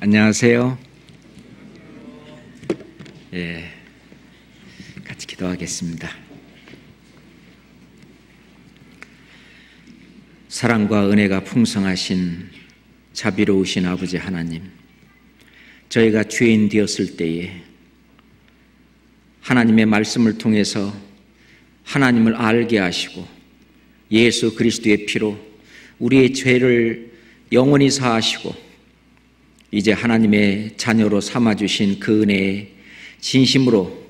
안녕하세요. 같이 기도하겠습니다. 사랑과 은혜가 풍성하신 자비로우신 아버지 하나님, 저희가 죄인 되었을 때에 하나님의 말씀을 통해서 하나님을 알게 하시고 예수 그리스도의 피로 우리의 죄를 영원히 사하시고 이제 하나님의 자녀로 삼아주신 그 은혜에 진심으로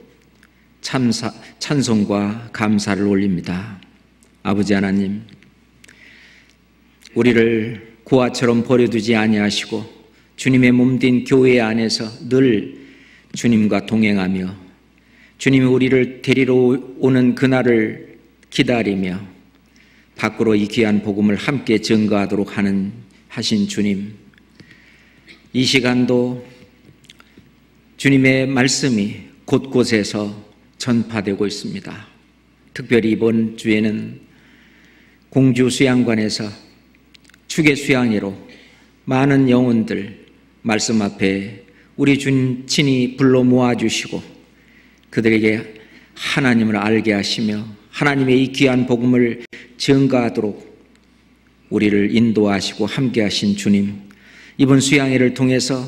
찬송과 감사를 올립니다. 아버지 하나님, 우리를 고아처럼 버려두지 아니하시고 주님의 몸된 교회 안에서 늘 주님과 동행하며 주님이 우리를 데리러 오는 그날을 기다리며 밖으로 이 귀한 복음을 함께 증거하도록 하신 주님, 이 시간도 주님의 말씀이 곳곳에서 전파되고 있습니다. 특별히 이번 주에는 공주 수양관에서 축의 수양회로 많은 영혼들 말씀 앞에 우리 주님 친히 불러 모아주시고 그들에게 하나님을 알게 하시며 하나님의 이 귀한 복음을 증거하도록 우리를 인도하시고 함께 하신 주님, 이번 수양회를 통해서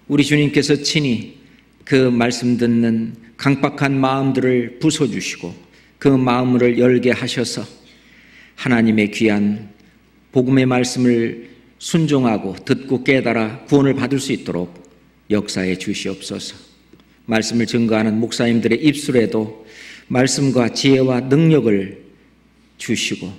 우리 주님께서 친히 그 말씀 듣는 강박한 마음들을 부숴주시고 그 마음을 열게 하셔서 하나님의 귀한 복음의 말씀을 순종하고 듣고 깨달아 구원을 받을 수 있도록 역사해 주시옵소서. 말씀을 증거하는 목사님들의 입술에도 말씀과 지혜와 능력을 주시고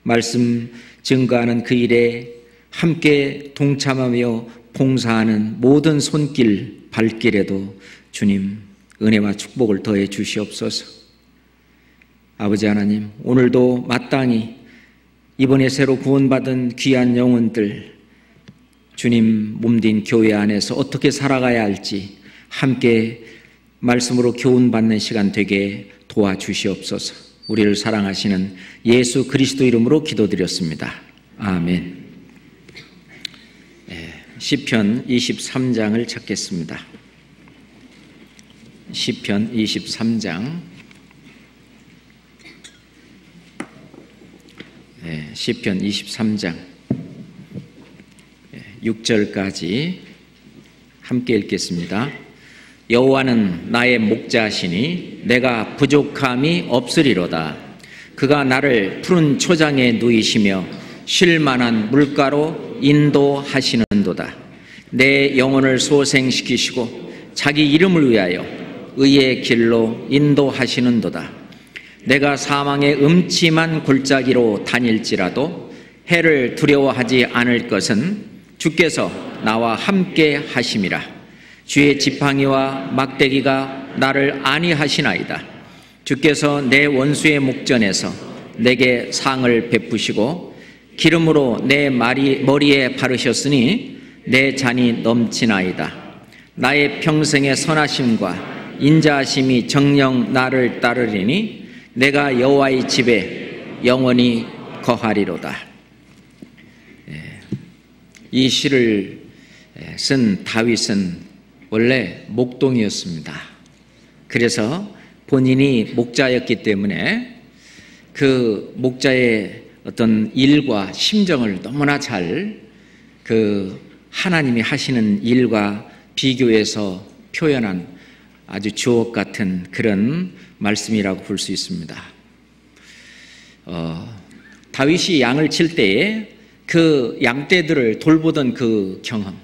말씀 증거하는 그 일에 함께 동참하며 봉사하는 모든 손길, 발길에도 주님 은혜와 축복을 더해 주시옵소서. 아버지 하나님, 오늘도 마땅히 이번에 새로 구원받은 귀한 영혼들 주님 몸된 교회 안에서 어떻게 살아가야 할지 함께 말씀으로 교훈받는 시간 되게 도와주시옵소서. 우리를 사랑하시는 예수 그리스도 이름으로 기도드렸습니다. 아멘. 시편 23장을 찾겠습니다. 시편 23장, 시편 23장 6절까지 함께 읽겠습니다. 여호와는 나의 목자시니 내가 부족함이 없으리로다. 그가 나를 푸른 초장에 누이시며 쉴 만한 물가로 인도하시는도다. 내 영혼을 소생시키시고 자기 이름을 위하여 의의 길로 인도하시는도다. 내가 사망의 음침한 골짜기로 다닐지라도 해를 두려워하지 않을 것은 주께서 나와 함께 하심이라. 주의 지팡이와 막대기가 나를 안위하시나이다. 주께서 내 원수의 목전에서 내게 상을 베푸시고 기름으로 내 머리에 바르셨으니 내 잔이 넘치나이다. 나의 평생의 선하심과 인자하심이 정녕 나를 따르리니 내가 여호와의 집에 영원히 거하리로다. 이 시를 쓴 다윗은 원래 목동이었습니다. 그래서 본인이 목자였기 때문에 그 목자의 어떤 일과 심정을 너무나 잘 그 하나님이 하시는 일과 비교해서 표현한 아주 주옥 같은 그런 말씀이라고 볼 수 있습니다. 다윗이 양을 칠 때에 그 양떼들을 돌보던 그 경험,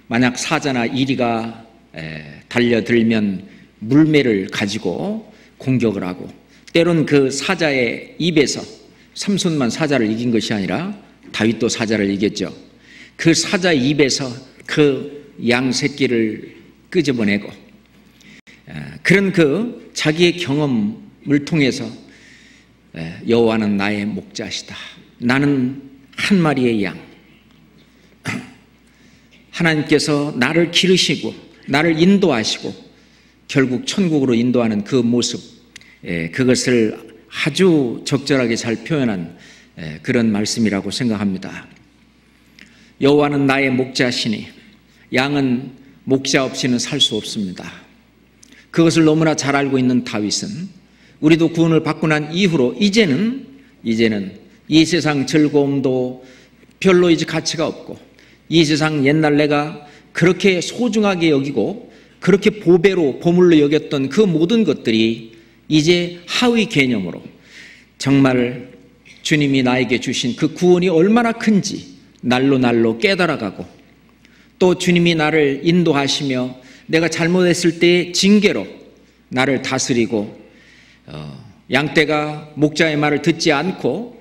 만약 사자나 이리가 달려들면 물매를 가지고 공격을 하고 때론 그 사자의 입에서 삼손만 사자를 이긴 것이 아니라 다윗도 사자를 이겼죠. 그 사자 입에서 그 양 새끼를 끄집어내고 그런 그 자기의 경험을 통해서 여호와는 나의 목자시다. 나는 한 마리의 양. 하나님께서 나를 기르시고 나를 인도하시고 결국 천국으로 인도하는 그 모습, 그것을 아주 적절하게 잘 표현한 그런 말씀이라고 생각합니다. 여호와는 나의 목자시니 양은 목자 없이는 살 수 없습니다. 그것을 너무나 잘 알고 있는 다윗은 우리도 구원을 받고 난 이후로 이제는 이 세상 즐거움도 별로 이제 가치가 없고, 이 세상 옛날 내가 그렇게 소중하게 여기고 그렇게 보물로 여겼던 그 모든 것들이 이제 하위 개념으로 정말 주님이 나에게 주신 그 구원이 얼마나 큰지 날로 깨달아가고, 또 주님이 나를 인도하시며 내가 잘못했을 때의 징계로 나를 다스리고, 양떼가 목자의 말을 듣지 않고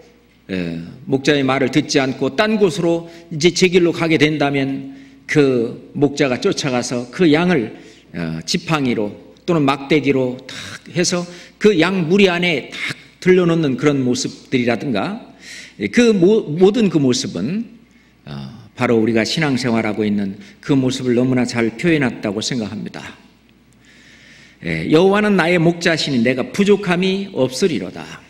딴 곳으로 이제 제 길로 가게 된다면 그 목자가 쫓아가서 그 양을 지팡이로 또는 막대기로 탁 해서 그 양 무리 안에 탁 들려놓는 그런 모습들이라든가, 그 모든 그 모습은 바로 우리가 신앙생활하고 있는 그 모습을 너무나 잘 표현했다고 생각합니다. 여호와는 나의 목자시니 내가 부족함이 없으리로다.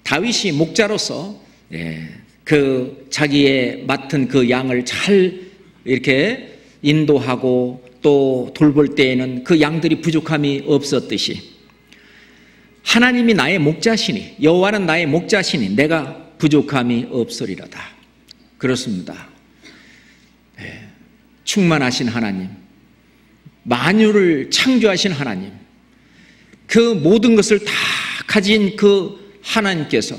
다윗이 목자로서 그 자기의 맡은 그 양을 잘 이렇게 인도하고 또 돌볼 때에는 그 양들이 부족함이 없었듯이, 하나님이 나의 목자시니, 여호와는 나의 목자시니 내가 부족함이 없으리로다. 그렇습니다. 충만하신 하나님, 만유를 창조하신 하나님, 그 모든 것을 다 가진 그 하나님께서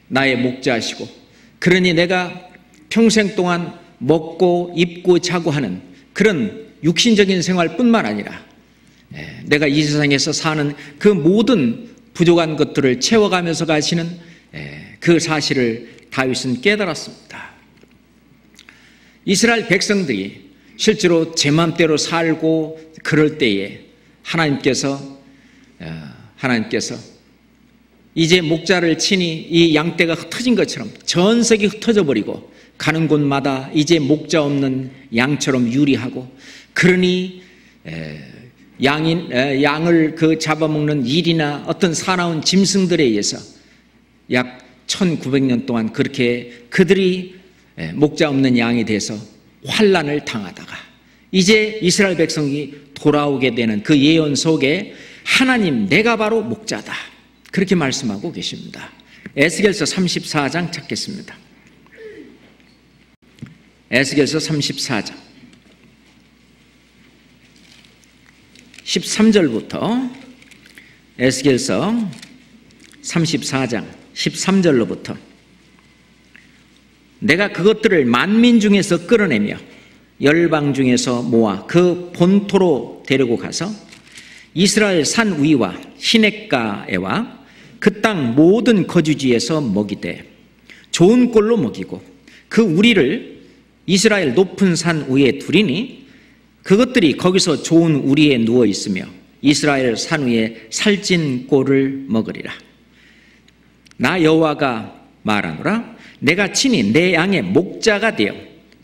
나의 목자시고, 그러니 내가 평생 동안 먹고 입고 자고 하는 그런 육신적인 생활뿐만 아니라 내가 이 세상에서 사는 그 모든 부족한 것들을 채워가면서 가시는 그 사실을 다윗은 깨달았습니다. 이스라엘 백성들이 실제로 제 맘대로 살고 그럴 때에 하나님께서 이제 목자를 치니 이 양떼가 흩어진 것처럼 전 세계 흩어져 버리고 가는 곳마다 이제 목자 없는 양처럼 유리하고, 그러니 양을 그 잡아먹는 일이나 어떤 사나운 짐승들에 의해서 약 1900년 동안 그렇게 그들이 목자 없는 양이 돼서 환난을 당하다가 이제 이스라엘 백성이 돌아오게 되는 그 예언 속에 하나님 내가 바로 목자다, 그렇게 말씀하고 계십니다. 에스겔서 34장 찾겠습니다. 에스겔서 34장 13절부터 에스겔서 34장 13절로부터 내가 그것들을 만민 중에서 끌어내며 열방 중에서 모아 그 본토로 데리고 가서 이스라엘 산 위와 시냇가에와 그 땅 모든 거주지에서 먹이되 좋은 꼴로 먹이고, 그 우리를 이스라엘 높은 산 위에 두리니 그것들이 거기서 좋은 우리에 누워 있으며 이스라엘 산 위에 살찐 꼴을 먹으리라. 나 여호와가 말하노라. 내가 친히 내 양의 목자가 되어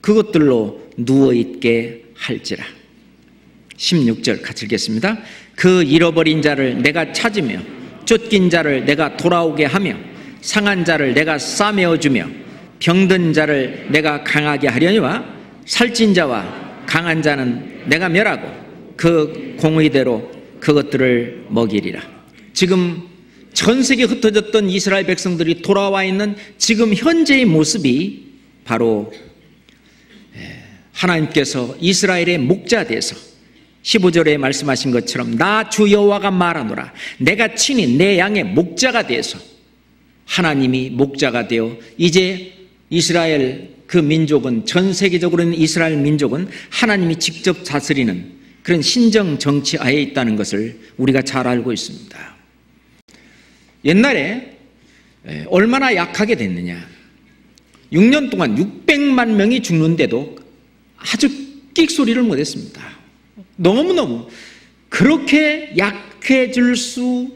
그것들로 누워있게 할지라. 16절 같이 읽겠습니다. 그 잃어버린 자를 내가 찾으며 쫓긴 자를 내가 돌아오게 하며 상한 자를 내가 싸매어주며 병든 자를 내가 강하게 하려니와 살찐 자와 강한 자는 내가 멸하고 그 공의대로 그것들을 먹이리라. 지금 전 세계에 흩어졌던 이스라엘 백성들이 돌아와 있는 지금 현재의 모습이 바로 하나님께서 이스라엘의 목자 되어서 15절에 말씀하신 것처럼 나 주 여호와가 말하노라. 내가 친히 내 양의 목자가 되어서, 하나님이 목자가 되어 이제 이스라엘 그 민족은, 전 세계적으로는 이스라엘 민족은 하나님이 직접 다스리는 그런 신정 정치하에 있다는 것을 우리가 잘 알고 있습니다. 옛날에 얼마나 약하게 됐느냐. 6년 동안 600만 명이 죽는데도 아주 끽소리를 못했습니다. 너무너무 그렇게 약해질 수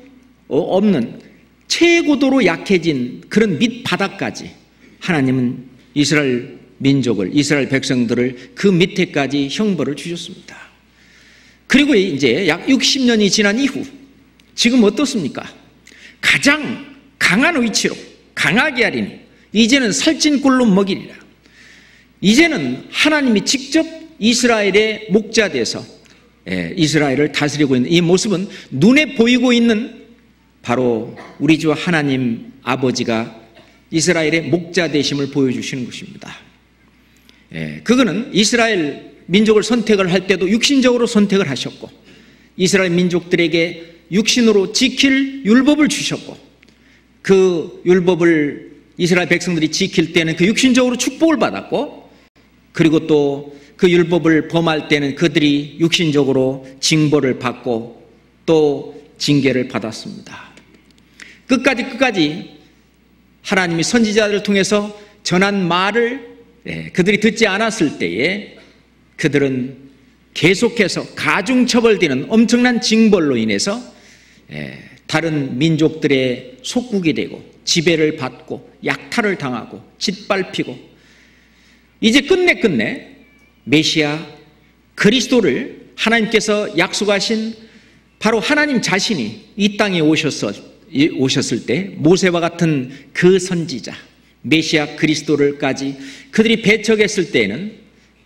없는 최고도로 약해진 그런 밑바닥까지 하나님은 이스라엘 민족을, 이스라엘 백성들을 그 밑에까지 형벌을 주셨습니다. 그리고 이제 약 60년이 지난 이후 지금 어떻습니까? 가장 강한 위치로 강하게 하리니 이제는 살찐 꼴로 먹이리라. 이제는 하나님이 직접 이스라엘의 목자 돼서 이스라엘을 다스리고 있는 이 모습은 눈에 보이고 있는 바로 우리 주 하나님 아버지가 이스라엘의 목자 되심을 보여주시는 것입니다. 그거는 이스라엘 민족을 선택을 할 때도 육신적으로 선택을 하셨고, 이스라엘 민족들에게 육신으로 지킬 율법을 주셨고, 그 율법을 이스라엘 백성들이 지킬 때는 그 육신적으로 축복을 받았고, 그리고 또 그 율법을 범할 때는 그들이 육신적으로 징벌을 받고 또 징계를 받았습니다. 끝까지 하나님이 선지자들을 통해서 전한 말을 그들이 듣지 않았을 때에 그들은 계속해서 가중처벌되는 엄청난 징벌로 인해서 다른 민족들의 속국이 되고 지배를 받고 약탈을 당하고 짓밟히고, 이제 끝내 메시아 그리스도를 하나님께서 약속하신 바로 하나님 자신이 이 땅에 오셨을 때 모세와 같은 그 선지자 메시아 그리스도를까지 그들이 배척했을 때에는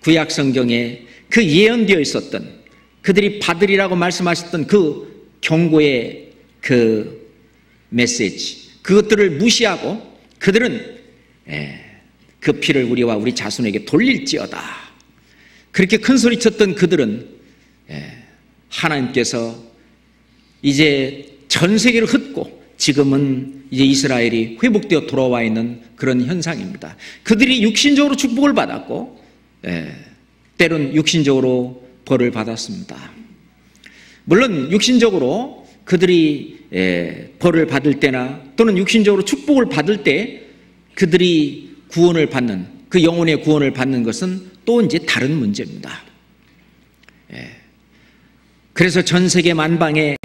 구약 성경에 그 예언되어 있었던, 그들이 받으리라고 말씀하셨던 그 경고의 그 메시지, 그것들을 무시하고 그들은 그 피를 우리와 우리 자손에게 돌릴지어다, 그렇게 큰 소리 쳤던 그들은 하나님께서 이제 전 세계를 흩고 지금은 이제 이스라엘이 회복되어 돌아와 있는 그런 현상입니다. 그들이 육신적으로 축복을 받았고 때론 육신적으로 벌을 받았습니다. 물론 육신적으로 그들이 벌을 받을 때나 또는 육신적으로 축복을 받을 때 그들이 구원을 받는, 그 영혼의 구원을 받는 것은 또 이제 다른 문제입니다. 그래서 전 세계 만방에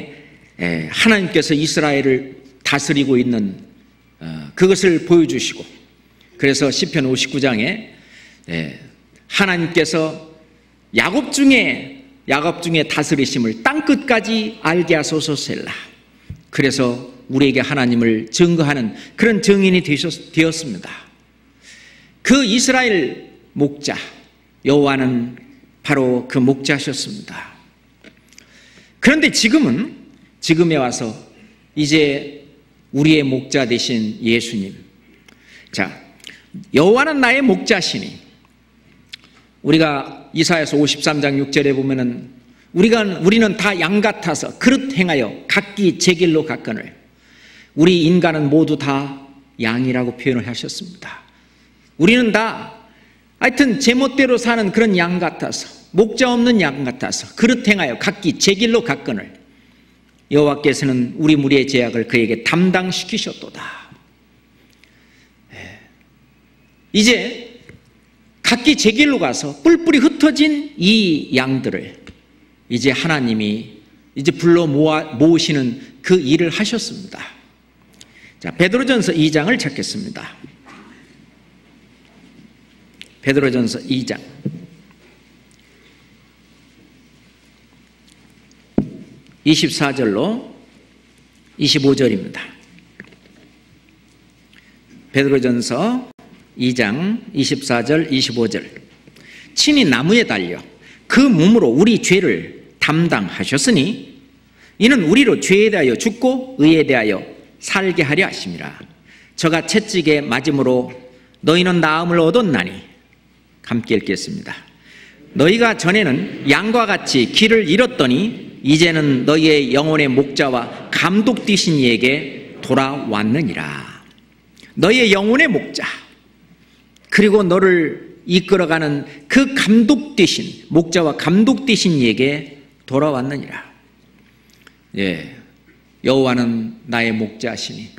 하나님께서 이스라엘을 다스리고 있는 그것을 보여주시고, 그래서 시편 59장에 하나님께서 야곱 중에 다스리심을 땅끝까지 알게 하소서 셀라. 그래서 우리에게 하나님을 증거하는 그런 증인이 되었습니다. 그 이스라엘 목자 여호와는 바로 그 목자셨습니다. 그런데 지금에 와서 이제 우리의 목자 되신 예수님, 자, 여호와는 나의 목자시니, 우리가 이사야서 53장 6절에 보면은 우리는 다 양 같아서 그릇 행하여 각기 제 길로 갔거늘, 우리 인간은 모두 다 양이라고 표현을 하셨습니다. 우리는 다 하여튼 제멋대로 사는 그런 양 같아서, 목자 없는 양 같아서 그릇 행하여 각기 제 길로 갔거늘 여호와께서는 우리 무리의 죄악을 그에게 담당시키셨도다. 이제 각기 제 길로 가서 뿔뿔이 흩어진 이 양들을 이제 하나님이 이제 불러 모으시는 그 일을 하셨습니다. 자, 베드로전서 2장을 찾겠습니다. 베드로전서 2장 24절로 25절입니다. 베드로전서 2장 24절 25절. 친히 나무에 달려 그 몸으로 우리 죄를 담당하셨으니 이는 우리로 죄에 대하여 죽고 의에 대하여 살게 하려 하심이라. 저가 채찍에 맞음으로 너희는 나음을 얻었나니. 함께 읽겠습니다. 너희가 전에는 양과 같이 길을 잃었더니 이제는 너희의 영혼의 목자와 감독 되신 이에게 돌아왔느니라. 너희의 영혼의 목자, 그리고 너를 이끌어가는 그 감독 되신, 목자와 감독 되신 이에게 돌아왔느니라. 여호와는 나의 목자시니.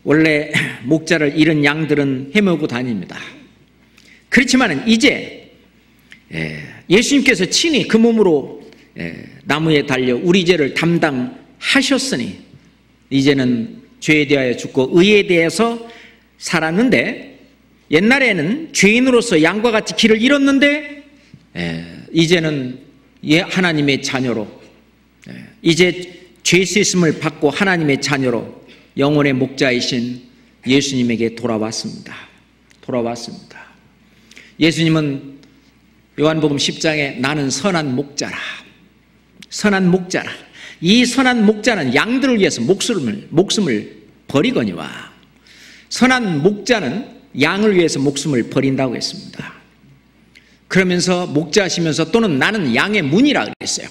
원래 목자를 잃은 양들은 헤매고 다닙니다. 그렇지만 이제 예수님께서 친히 그 몸으로 나무에 달려 우리 죄를 담당하셨으니 이제는 죄에 대하여 죽고 의에 대해서 살았는데, 옛날에는 죄인으로서 양과 같이 길을 잃었는데 이제는 하나님의 자녀로, 이제 죄 씻음을 받고 하나님의 자녀로 영혼의 목자이신 예수님에게 돌아왔습니다. 예수님은 요한복음 10장에 나는 선한 목자라. 선한 목자라. 이 선한 목자는 양들을 위해서 목숨을 버리거니와 선한 목자는 양을 위해서 목숨을 버린다고 했습니다. 그러면서 목자하시면서 또는 나는 양의 문이라 그랬어요.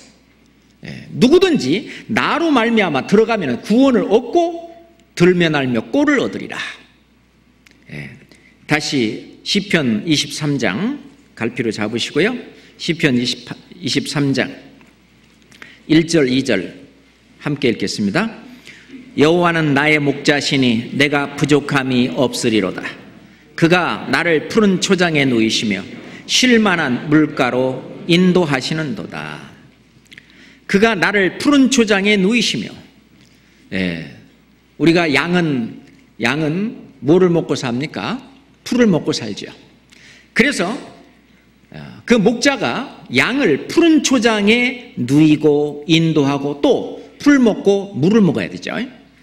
누구든지 나로 말미암아 들어가면 구원을 얻고 들면 알며 꼴을 얻으리라. 다시 시편 23장 갈피로 잡으시고요. 시편 23장 1절 2절 함께 읽겠습니다. 여호와는 나의 목자시니 내가 부족함이 없으리로다. 그가 나를 푸른 초장에 누이시며 쉴만한 물가로 인도하시는도다. 그가 나를 푸른 초장에 누이시며, 우리가 양은 뭐를 먹고 삽니까? 풀을 먹고 살죠. 그래서 그 목자가 양을 푸른 초장에 누이고 인도하고 또 풀 먹고 물을 먹어야 되죠.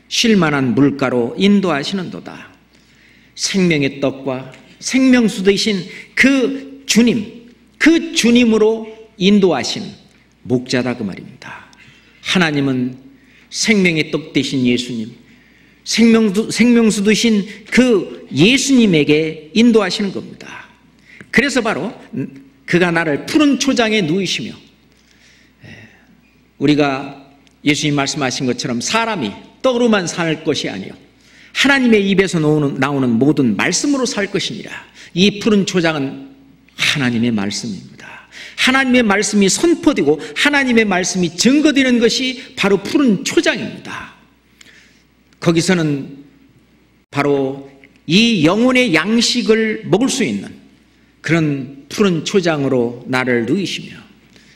쉴만한 물가로 인도하시는도다. 생명의 떡과 생명수 되신 그 주님, 그 주님으로 인도하신 목자다 그 말입니다. 하나님은 생명의 떡 되신 예수님, 생명수 되신 그 예수님에게 인도하시는 겁니다. 그래서 바로 그가 나를 푸른 초장에 누이시며, 우리가 예수님 말씀하신 것처럼 사람이 떡으로만 살 것이 아니요 하나님의 입에서 나오는 모든 말씀으로 살 것이니라. 이 푸른 초장은 하나님의 말씀입니다. 하나님의 말씀이 선포되고 하나님의 말씀이 증거되는 것이 바로 푸른 초장입니다. 거기서는 바로 이 영혼의 양식을 먹을 수 있는 그런 푸른 초장으로 나를 누이시며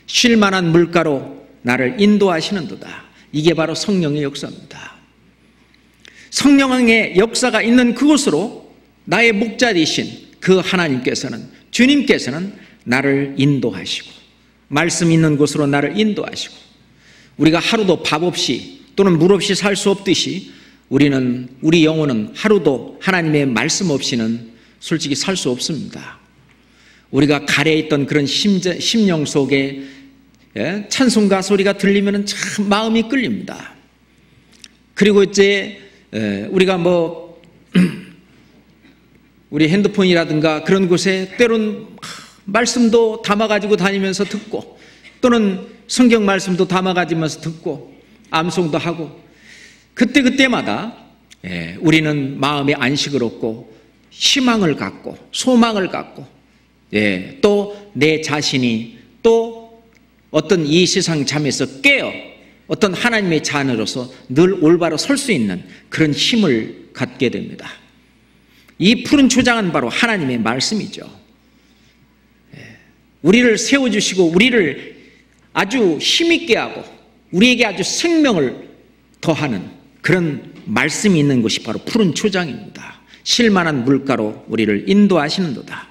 쉴만한 물가로 나를 인도하시는도다. 이게 바로 성령의 역사입니다. 성령의 역사가 있는 그곳으로 나의 목자 되신 그 하나님께서는, 주님께서는 나를 인도하시고 말씀 있는 곳으로 나를 인도하시고, 우리가 하루도 밥 없이 또는 물 없이 살 수 없듯이 우리 영혼은 하루도 하나님의 말씀 없이는 솔직히 살 수 없습니다. 우리가 가래에 있던 그런 심령 속에 찬송가 소리가 들리면 참 마음이 끌립니다. 그리고 이제 우리가 우리 핸드폰이라든가 그런 곳에 때론 말씀도 담아가지고 다니면서 듣고 또는 성경 말씀도 담아가지면서 듣고 암송도 하고, 그때마다 우리는 마음의 안식을 얻고 희망을 갖고 소망을 갖고, 또 내 자신이 또 어떤 이 세상 잠에서 깨어 어떤 하나님의 자녀로서 늘 올바로 설 수 있는 그런 힘을 갖게 됩니다. 이 푸른 초장은 바로 하나님의 말씀이죠. 우리를 세워주시고 우리를 아주 힘있게 하고 우리에게 아주 생명을 더하는 그런 말씀이 있는 곳이 바로 푸른 초장입니다. 쉴만한 물가로 우리를 인도하시는도다.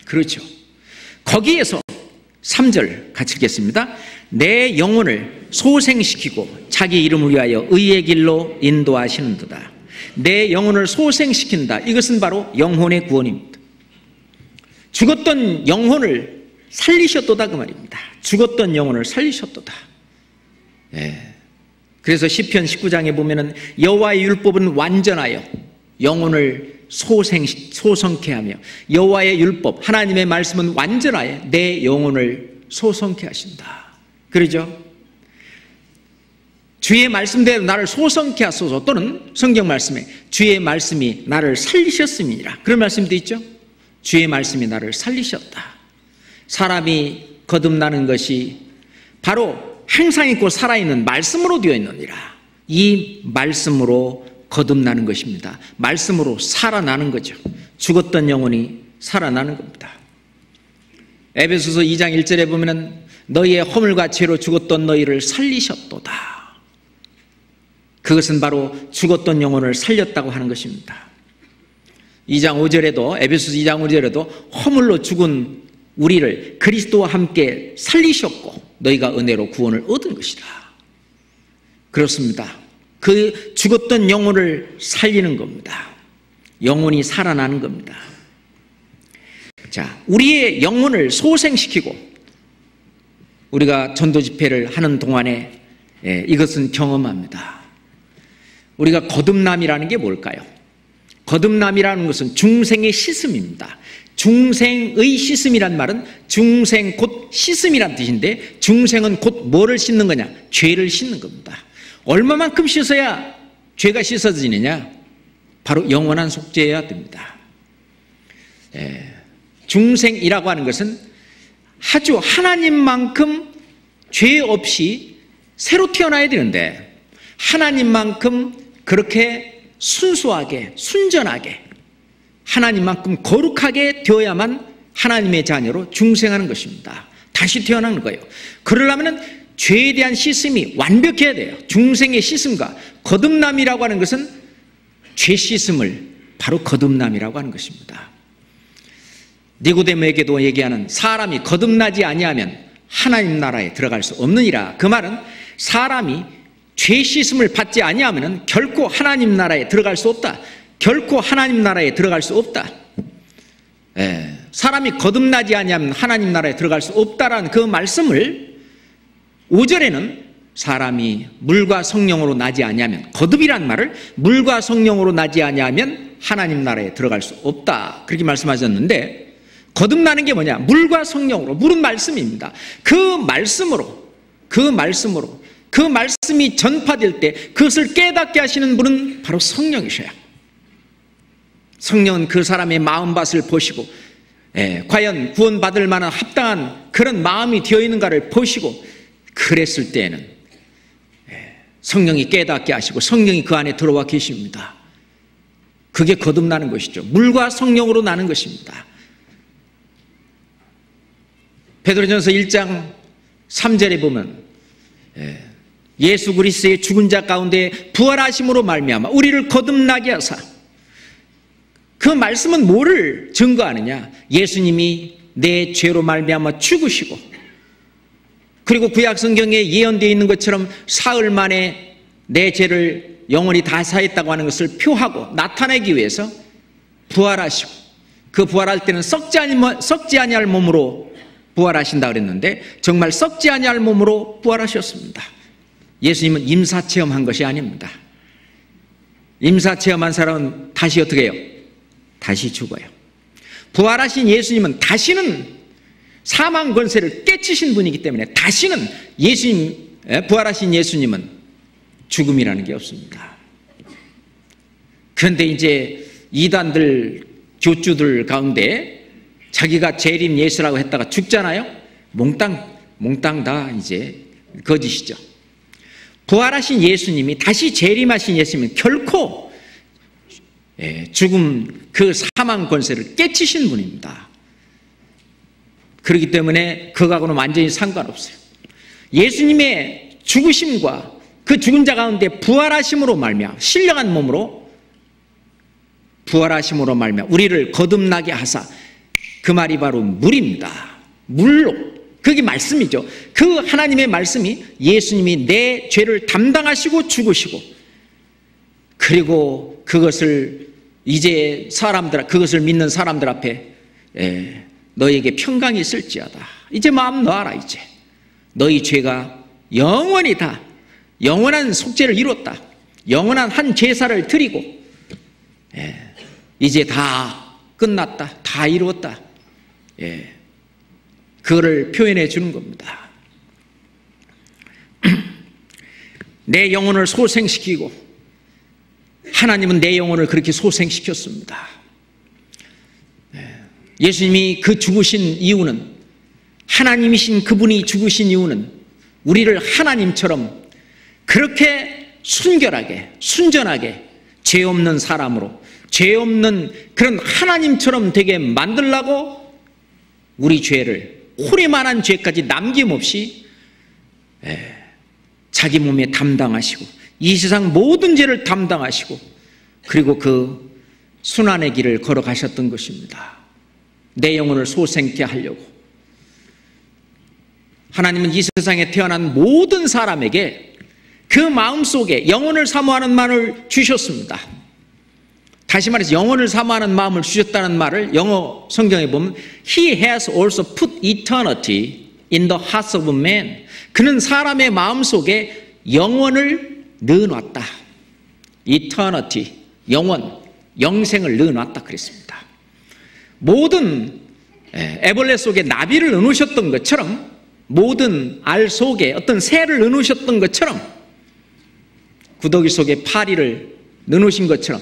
그렇죠. 거기에서 3절 같이 읽겠습니다. 내 영혼을 소생시키고 자기 이름을 위하여 의의 길로 인도하시는도다. 내 영혼을 소생시킨다. 이것은 바로 영혼의 구원입니다. 죽었던 영혼을 살리셨도다 그 말입니다. 죽었던 영혼을 살리셨도다. 그래서 시편 19장에 보면은 여호와의 율법은 완전하여 영혼을 소성케 하며, 여호와의 율법 하나님의 말씀은 완전하여 내 영혼을 소성케 하신다. 그러죠? 주의 말씀대로 나를 소성케 하소서, 또는 성경 말씀에 주의 말씀이 나를 살리셨음이니라, 그런 말씀도 있죠. 주의 말씀이 나를 살리셨다. 사람이 거듭나는 것이 바로 항상 있고 살아있는 말씀으로 되어 있느니라. 이 말씀으로 거듭나는 것입니다. 말씀으로 살아나는 거죠. 죽었던 영혼이 살아나는 겁니다. 에베소서 2장 1절에 보면은 너희의 허물과 죄로 죽었던 너희를 살리셨도다. 그것은 바로 죽었던 영혼을 살렸다고 하는 것입니다. 2장 5절에도, 에베소서 2장 5절에도 허물로 죽은 우리를 그리스도와 함께 살리셨고 너희가 은혜로 구원을 얻은 것이다. 그렇습니다. 그 죽었던 영혼을 살리는 겁니다. 영혼이 살아나는 겁니다. 자, 우리의 영혼을 소생시키고 우리가 전도 집회를 하는 동안에 이것은 경험합니다. 우리가 거듭남이라는 게 뭘까요? 거듭남이라는 것은 중생의 씻음입니다. 중생의 씻음이란 말은 중생 곧 씻음이란 뜻인데, 중생은 곧 뭐를 씻는 거냐? 죄를 씻는 겁니다. 얼마만큼 씻어야 죄가 씻어지느냐? 바로 영원한 속죄해야 됩니다. 중생이라고 하는 것은 아주 하나님만큼 죄 없이 새로 태어나야 되는데, 하나님만큼 그렇게 순수하게 순전하게 하나님만큼 거룩하게 되어야만 하나님의 자녀로 중생하는 것입니다. 다시 태어나는 거예요. 그러려면 죄에 대한 씻음이 완벽해야 돼요. 중생의 씻음과 거듭남이라고 하는 것은 죄 씻음을 바로 거듭남이라고 하는 것입니다. 니고데모에게도 얘기하는 사람이 거듭나지 아니하면 하나님 나라에 들어갈 수 없느니라. 그 말은 사람이 죄 씻음을 받지 아니하면 결코 하나님 나라에 들어갈 수 없다. 결코 하나님 나라에 들어갈 수 없다. 사람이 거듭나지 아니하면 하나님 나라에 들어갈 수 없다라는 그 말씀을 5절에는 사람이 물과 성령으로 나지 아니하면, 거듭이란 말을 물과 성령으로 나지 아니하면 하나님 나라에 들어갈 수 없다, 그렇게 말씀하셨는데, 거듭나는 게 뭐냐? 물과 성령으로. 물은 말씀입니다. 그 말씀이 전파될 때 그것을 깨닫게 하시는 분은 바로 성령이셔요. 성령은 그 사람의 마음밭을 보시고, 과연 구원받을 만한 합당한 그런 마음이 되어 있는가를 보시고, 그랬을 때에는 성령이 깨닫게 하시고 성령이 그 안에 들어와 계십니다. 그게 거듭나는 것이죠. 물과 성령으로 나는 것입니다. 베드로전서 1장 3절에 보면 예수 그리스도의 죽은 자 가운데 부활하심으로 말미암아 우리를 거듭나게 하사, 그 말씀은 뭐를 증거하느냐? 예수님이 내 죄로 말미암아 죽으시고, 그리고 구약 성경에 예언되어 있는 것처럼 사흘 만에 내 죄를 영원히 다 사했다고 하는 것을 표하고 나타내기 위해서 부활하시고, 그 부활할 때는 썩지 아니할 몸으로 부활하신다 그랬는데 정말 썩지 아니할 몸으로 부활하셨습니다. 예수님은 임사체험한 것이 아닙니다. 임사체험한 사람은 다시 어떻게 해요? 다시 죽어요. 부활하신 예수님은 다시는 사망 권세를 깨치신 분이기 때문에 다시는 부활하신 예수님은 죽음이라는 게 없습니다. 그런데 이제 이단들, 교주들 가운데 자기가 재림 예수라고 했다가 죽잖아요. 몽땅 다 이제 거짓이죠. 부활하신 예수님이, 다시 재림하신 예수님은 결코 죽음, 그 사망 권세를 깨치신 분입니다. 그렇기 때문에 그거하고는 완전히 상관없어요. 예수님의 죽으심과 그 죽은 자 가운데 부활하심으로 말미암아, 신령한 몸으로 부활하심으로 말미암아 우리를 거듭나게 하사, 그 말이 바로 물입니다. 물로, 그게 말씀이죠. 그 하나님의 말씀이 예수님이 내 죄를 담당하시고 죽으시고, 그리고 그것을 이제 그것을 믿는 사람들 앞에 너에게 평강이 있을지어다. 이제 마음 놓아라. 이제 너희 죄가 영원히 다 영원한 속죄를 이뤘다. 영원한 한 제사를 드리고 이제 다 끝났다. 다 이루었다. 그거를 표현해 주는 겁니다. 내 영혼을 소생시키고, 하나님은 내 영혼을 그렇게 소생시켰습니다. 예수님이 그 죽으신 이유는, 하나님이신 그분이 죽으신 이유는 우리를 하나님처럼 그렇게 순결하게 순전하게 죄 없는 사람으로, 죄 없는 그런 하나님처럼 되게 만들라고 우리 죄를, 호리만한 죄까지 남김없이 자기 몸에 담당하시고, 이 세상 모든 죄를 담당하시고, 그리고 그 순환의 길을 걸어가셨던 것입니다. 내 영혼을 소생케 하려고. 하나님은 이 세상에 태어난 모든 사람에게 그 마음속에 영혼을 사모하는 마음을 주셨습니다. 다시 말해서 영혼을 사모하는 마음을 주셨다는 말을 영어 성경에 보면 He has also put eternity in the hearts of men. 그는 사람의 마음속에 영원을 넣어놨다. eternity, 영원, 영생을 넣어놨다 그랬습니다. 모든 애벌레 속에 나비를 넣으셨던 것처럼, 모든 알 속에 어떤 새를 넣으셨던 것처럼, 구더기 속에 파리를 넣으신 것처럼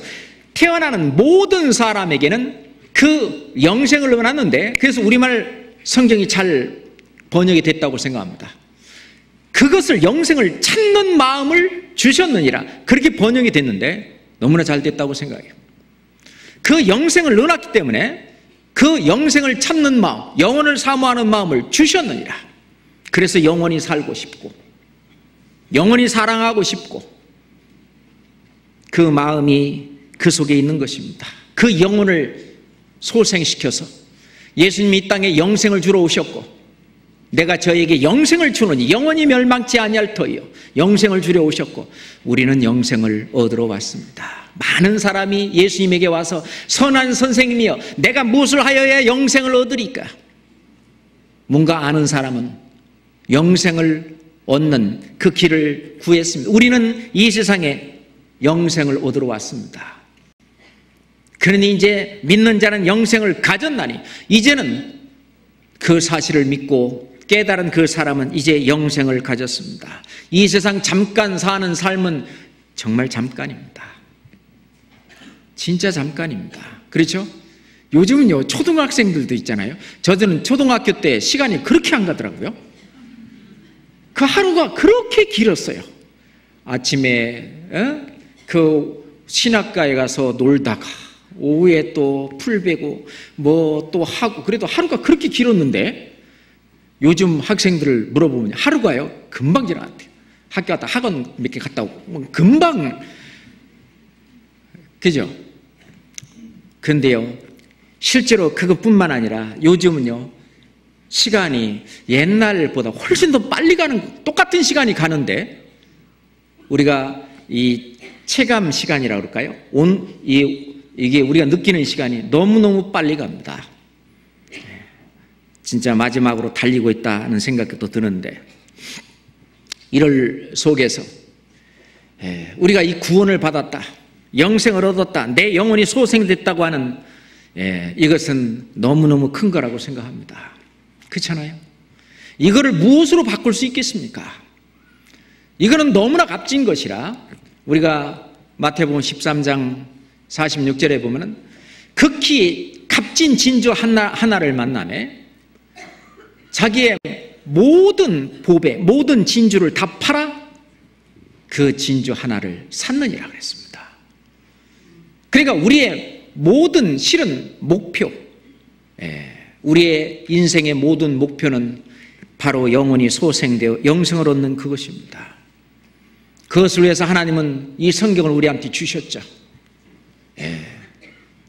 태어나는 모든 사람에게는 그 영생을 넣어놨는데, 그래서 우리말 성경이 잘 번역이 됐다고 생각합니다. 그것을, 영생을 찾는 마음을 주셨느니라, 그렇게 번역이 됐는데 너무나 잘 됐다고 생각해요. 그 영생을 넣어놨기 때문에 그 영생을 찾는 마음, 영혼을 사모하는 마음을 주셨느니라. 그래서 영원히 살고 싶고 영원히 사랑하고 싶고 그 마음이 그 속에 있는 것입니다. 그 영혼을 소생시켜서 예수님이 이 땅에 영생을 주러 오셨고, 내가 저에게 영생을 주노니 영원히 멸망치 아니할 터이요, 영생을 주려 오셨고 우리는 영생을 얻으러 왔습니다. 많은 사람이 예수님에게 와서 선한 선생님이여 내가 무엇을 하여야 영생을 얻으리까? 뭔가 아는 사람은 영생을 얻는 그 길을 구했습니다. 우리는 이 세상에 영생을 얻으러 왔습니다. 그러니 이제 믿는 자는 영생을 가졌나니, 이제는 그 사실을 믿고 깨달은 그 사람은 이제 영생을 가졌습니다. 이 세상 잠깐 사는 삶은 정말 잠깐입니다. 진짜 잠깐입니다. 그렇죠? 요즘은요, 초등학생들도 있잖아요. 저는 초등학교 때 시간이 그렇게 안 가더라고요. 그 하루가 그렇게 길었어요. 아침에 그 신학가에 가서 놀다가 오후에 또 풀 베고 뭐 또 하고, 그래도 하루가 그렇게 길었는데 요즘 학생들을 물어보면 하루가요 금방 지나간대요. 학교 갔다 학원 몇 개 갔다 오고 금방, 그죠? 근데요, 실제로 그것뿐만 아니라 요즘은요 시간이 옛날보다 훨씬 더 빨리 가는, 똑같은 시간이 가는데 우리가 이 체감 시간이라고 그럴까요? 이게 우리가 느끼는 시간이 너무너무 빨리 갑니다. 진짜 마지막으로 달리고 있다는 생각도 드는데, 이럴 속에서 우리가 이 구원을 받았다, 영생을 얻었다, 내 영혼이 소생됐다고 하는 이것은 너무너무 큰 거라고 생각합니다. 그렇잖아요? 이거를 무엇으로 바꿀 수 있겠습니까? 이거는 너무나 값진 것이라 우리가 마태복음 13장 46절에 보면은 극히 값진 진주 하나를 만나매 자기의 모든 보배, 모든 진주를 다 팔아 그 진주 하나를 샀느니라 그랬습니다. 그러니까 우리의 모든 실은 목표, 우리의 인생의 모든 목표는 바로 영혼이 소생되어 영생을 얻는 그것입니다. 그것을 위해서 하나님은 이 성경을 우리한테 주셨죠.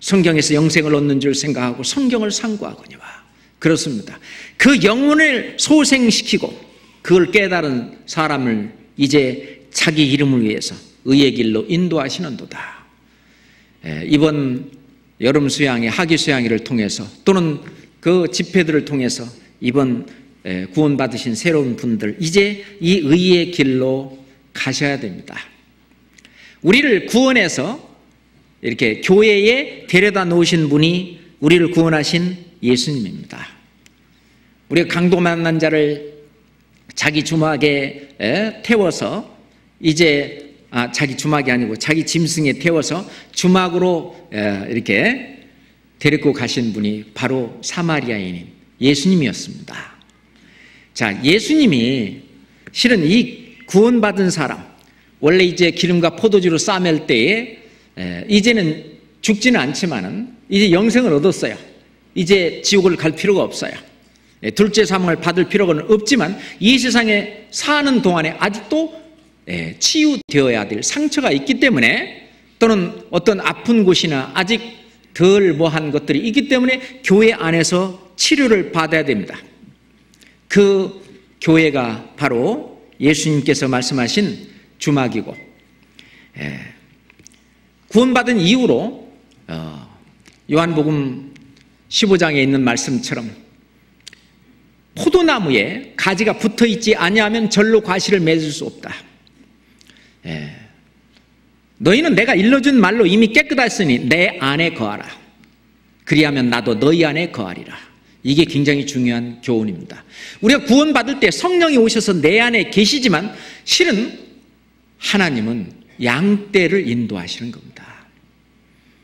성경에서 영생을 얻는 줄 생각하고 성경을 상고하거니와. 그렇습니다. 그 영혼을 소생시키고 그걸 깨달은 사람을 이제 자기 이름을 위해서 의의 길로 인도하시는도다. 이번 여름 수양회, 하기 수양회를 통해서 또는 그 집회들을 통해서 이번 구원받으신 새로운 분들, 이제 이 의의 길로 가셔야 됩니다. 우리를 구원해서 이렇게 교회에 데려다 놓으신 분이 우리를 구원하신 예수님입니다. 우리가 강도 만난 자를 자기 주막에 태워서 이제 자기 주막이 아니고 자기 짐승에 태워서 주막으로 이렇게 데리고 가신 분이 바로 사마리아인인 예수님이었습니다. 자, 예수님이 실은 이 구원받은 사람, 원래 이제 기름과 포도주로 싸맬 때에 이제는 죽지는 않지만은 이제 영생을 얻었어요. 이제 지옥을 갈 필요가 없어요. 둘째 사망을 받을 필요는 없지만 이 세상에 사는 동안에 아직도 치유되어야 될 상처가 있기 때문에, 또는 어떤 아픈 곳이나 아직 덜 뭐한 것들이 있기 때문에 교회 안에서 치료를 받아야 됩니다. 그 교회가 바로 예수님께서 말씀하신 주막이고, 구원받은 이후로 요한복음 15장에 있는 말씀처럼 포도나무에 가지가 붙어있지 아니하면 절로 과실을 맺을 수 없다. 너희는 내가 일러준 말로 이미 깨끗하였으니 내 안에 거하라. 그리하면 나도 너희 안에 거하리라. 이게 굉장히 중요한 교훈입니다. 우리가 구원받을 때 성령이 오셔서 내 안에 계시지만 실은 하나님은 양떼를 인도하시는 겁니다.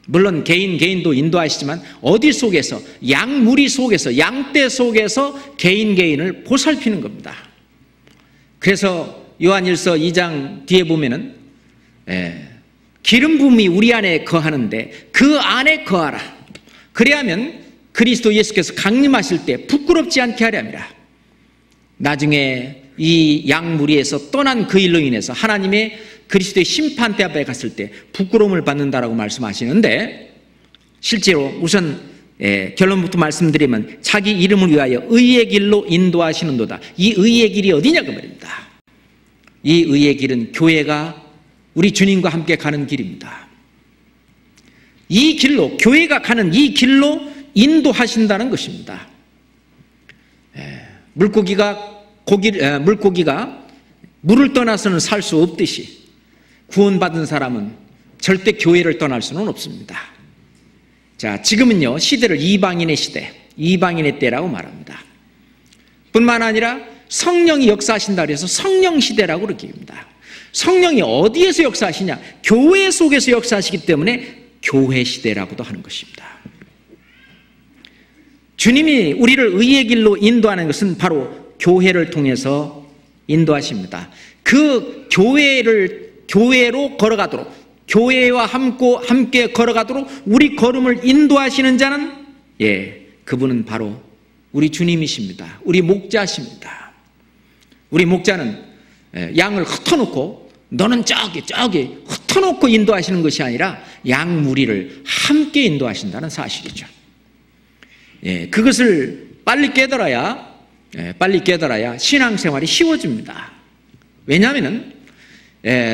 물론 개인도 인도하시지만 어디 속에서, 양무리 속에서, 양떼 속에서 개인을 보살피는 겁니다. 그래서 요한일서 2장 뒤에 보면은 기름 부음이 우리 안에 거하는데 그 안에 거하라. 그래야면 그리스도 예수께서 강림하실 때 부끄럽지 않게 하려 함이라. 나중에 이 양무리에서 떠난 그 일로 인해서 하나님의 그리스도의 심판대 앞에 갔을 때 부끄러움을 받는다라고 말씀하시는데, 실제로 우선 결론부터 말씀드리면 자기 이름을 위하여 의의 길로 인도하시는도다. 이 의의 길이 어디냐 그 말입니다. 이 의의 길은 교회가 우리 주님과 함께 가는 길입니다. 이 길로, 교회가 가는 이 길로 인도하신다는 것입니다. 물고기가 물을 떠나서는 살 수 없듯이 구원받은 사람은 절대 교회를 떠날 수는 없습니다. 자, 지금은요, 시대를 이방인의 시대, 이방인의 때라고 말합니다. 뿐만 아니라 성령이 역사하신다 그래서 성령 시대라고 그렇게 합니다. 성령이 어디에서 역사하시냐? 교회 속에서 역사하시기 때문에 교회 시대라고도 하는 것입니다. 주님이 우리를 의의 길로 인도하는 것은 바로 교회를 통해서 인도하십니다. 그 교회로 걸어가도록, 교회와 함께 걸어가도록 우리 걸음을 인도하시는 자는 그분은 바로 우리 주님이십니다. 우리 목자십니다. 우리 목자는 양을 흩어놓고 너는 저기 흩어놓고 인도하시는 것이 아니라 양 무리를 함께 인도하신다는 사실이죠. 그것을 빨리 깨달아야 신앙생활이 쉬워집니다. 왜냐하면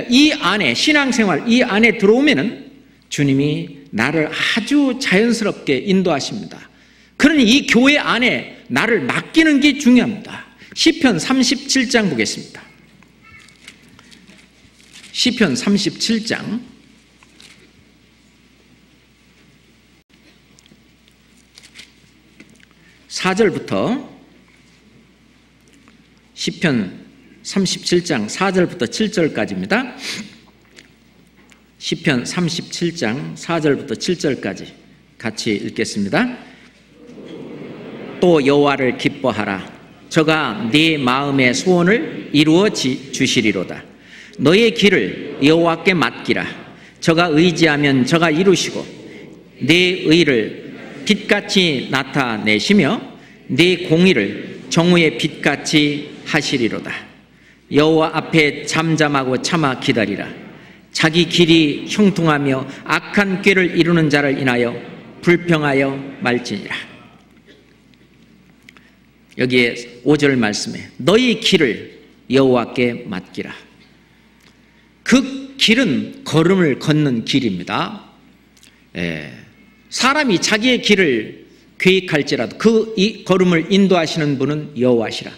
이 안에, 신앙생활 이 안에 들어오면은 주님이 나를 아주 자연스럽게 인도하십니다. 그러니 이 교회 안에 나를 맡기는 게 중요합니다. 시편 37장 보겠습니다. 시편 37장 4절부터, 시편 37장 4절부터 7절까지입니다. 시편 37장 4절부터 7절까지 같이 읽겠습니다. 또 여호와를 기뻐하라. 저가 네 마음의 소원을 이루어 주시리로다. 너의 길을 여호와께 맡기라. 저가 의지하면 저가 이루시고 네 의를 빛같이 나타내시며 네 공의를 정오의 빛같이 하시리로다. 여호와 앞에 잠잠하고 참아 기다리라. 자기 길이 형통하며 악한 꾀를 이루는 자를 인하여 불평하여 말지니라. 여기에 5절 말씀에 너희 길을 여호와께 맡기라. 그 길은 걸음을 걷는 길입니다. 사람이 자기의 길을 계획할지라도 이 걸음을 인도하시는 분은 여호와시라.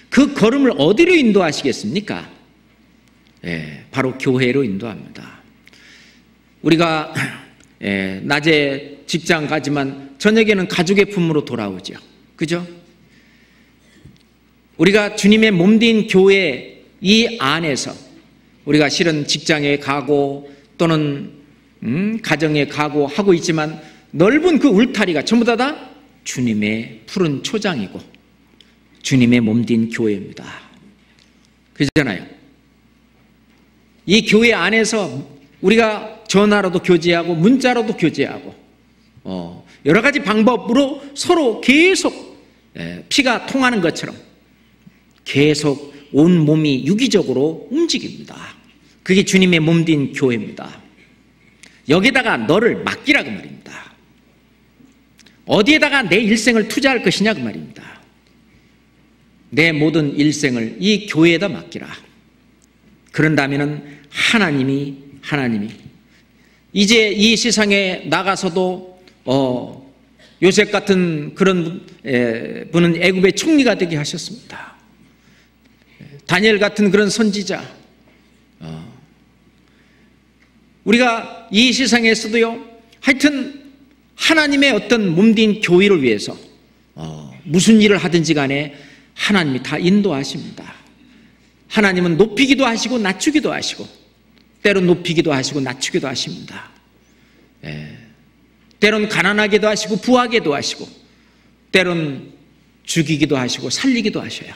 그 걸음을 어디로 인도하시겠습니까? 바로 교회로 인도합니다. 우리가 낮에 직장 가지만 저녁에는 가족의 품으로 돌아오죠. 그죠? 우리가 주님의 몸된 교회 이 안에서 우리가 실은 직장에 가고 또는 가정에 가고 하고 있지만 넓은 그 울타리가 전부 다 주님의 푸른 초장이고 주님의 몸된 교회입니다. 그렇잖아요. 이 교회 안에서 우리가 전화로도 교제하고 문자로도 교제하고 여러 가지 방법으로 서로 계속 피가 통하는 것처럼 계속 온 몸이 유기적으로 움직입니다. 그게 주님의 몸된 교회입니다. 여기다가 너를 맡기라 그 말입니다. 어디에다가 내 일생을 투자할 것이냐 그 말입니다. 내 모든 일생을 이 교회에다 맡기라. 그런다면은 하나님이 이제 이 세상에 나가서도 요셉 같은 그런 분은 애굽의 총리가 되게 하셨습니다. 다니엘 같은 그런 선지자. 우리가 이 세상에서도요, 하여튼 하나님의 어떤 몸된 교회를 위해서 무슨 일을 하든지 간에 하나님이 다 인도하십니다. 하나님은 높이기도 하시고 낮추기도 하시고, 때론 높이기도 하시고 낮추기도 하십니다. 때론 가난하게도 하시고 부하게도 하시고, 때론 죽이기도 하시고 살리기도 하셔요.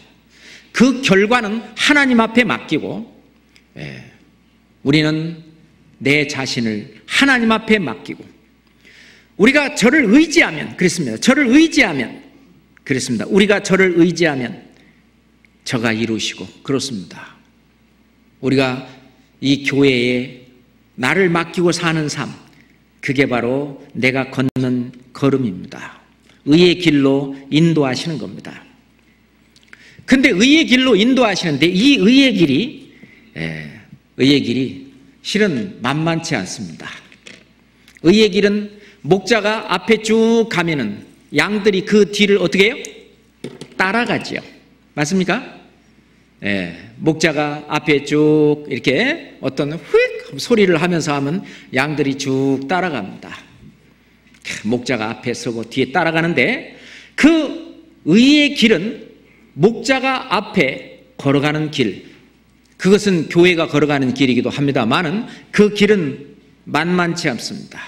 그 결과는 하나님 앞에 맡기고, 우리는 내 자신을 하나님 앞에 맡기고, 우리가 저를 의지하면, 그렇습니다. 저를 의지하면, 그렇습니다. 우리가 저를 의지하면 저가 이루시고, 그렇습니다. 우리가 이 교회에 나를 맡기고 사는 삶, 그게 바로 내가 걷는 걸음입니다. 의의 길로 인도하시는 겁니다. 근데 의의 길로 인도하시는데 이 의의 길이 실은 만만치 않습니다. 의의 길은 목자가 앞에 쭉 가면은 양들이 그 뒤를 어떻게 해요? 따라가지요. 맞습니까? 목자가 앞에 쭉 이렇게 어떤 휙 소리를 하면서 하면 양들이 쭉 따라갑니다. 목자가 앞에 서고 뒤에 따라가는데, 그 의의 길은 목자가 앞에 걸어가는 길, 그것은 교회가 걸어가는 길이기도 합니다만은 그 길은 만만치 않습니다.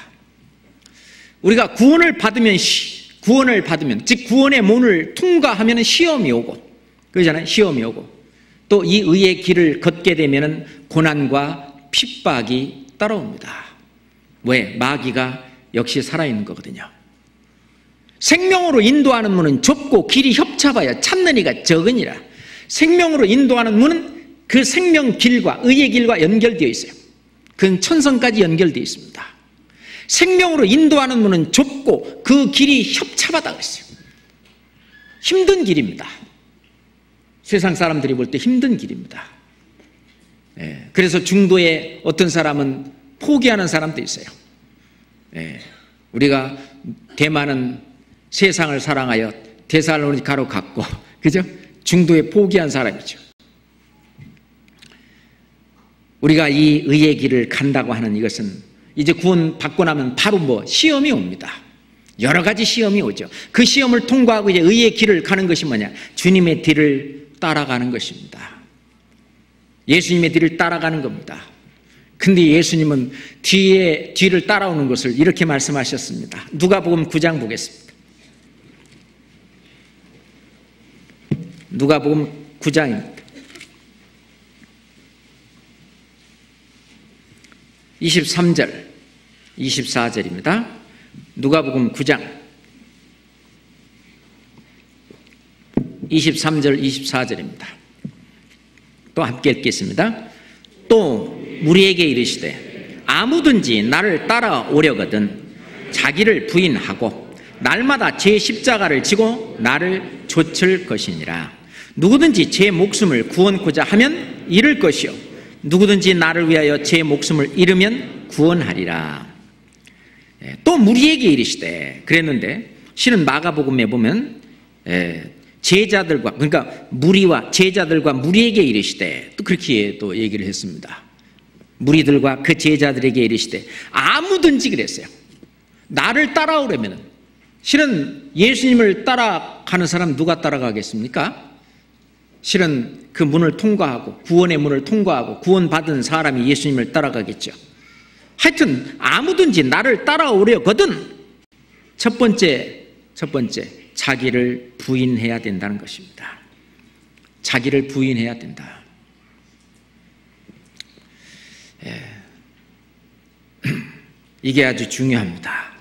우리가 구원을 받으면 즉 구원의 문을 통과하면 시험이 오고, 그러잖아요. 시험이 오고, 또 이 의의 길을 걷게 되면 고난과 핍박이 따라옵니다. 왜? 마귀가 역시 살아있는 거거든요. 생명으로 인도하는 문은 좁고 길이 협잡하여 찾는 이가 적으니라. 생명으로 인도하는 문은 그 생명 길과 의의 길과 연결되어 있어요. 그건 천성까지 연결되어 있습니다. 생명으로 인도하는 문은 좁고 그 길이 협잡하다고 했어요. 힘든 길입니다. 세상 사람들이 볼 때 힘든 길입니다. 그래서 중도에 어떤 사람은 포기하는 사람도 있어요. 우리가 대만은 세상을 사랑하여 데살로니가로 갔고, 그죠? 중도에 포기한 사람이죠. 우리가 이 의의 길을 간다고 하는 이것은 이제 구원 받고 나면 바로 시험이 옵니다. 여러 가지 시험이 오죠. 그 시험을 통과하고 이제 의의 길을 가는 것이 뭐냐? 주님의 뒤를 따라가는 것입니다. 예수님의 뒤를 따라가는 겁니다. 근데 예수님은 뒤를 따라오는 것을 이렇게 말씀하셨습니다. 누가복음 9장 보겠습니다. 누가복음 9장입니다. 23절, 24절입니다. 누가복음 9장 23절, 24절입니다. 또 함께 읽겠습니다. 또 우리에게 이르시되 아무든지 나를 따라오려거든 자기를 부인하고 날마다 제 십자가를 지고 나를 좇을 것이니라. 누구든지 제 목숨을 구원코자 하면 잃을 것이요 누구든지 나를 위하여 제 목숨을 잃으면 구원하리라. 또 무리에게 이르시되, 그랬는데 실은 마가복음에 보면 제자들과, 그러니까 무리와 제자들과 무리에게 이르시되, 또 그렇게 또 얘기를 했습니다. 무리들과 그 제자들에게 이르시되 아무든지 그랬어요. 나를 따라오려면, 실은 예수님을 따라가는 사람 누가 따라가겠습니까? 실은 그 문을 통과하고 구원의 문을 통과하고 구원받은 사람이 예수님을 따라가겠죠. 하여튼 아무든지 나를 따라오려거든 첫 번째 자기를 부인해야 된다는 것입니다. 자기를 부인해야 된다. 이게 아주 중요합니다.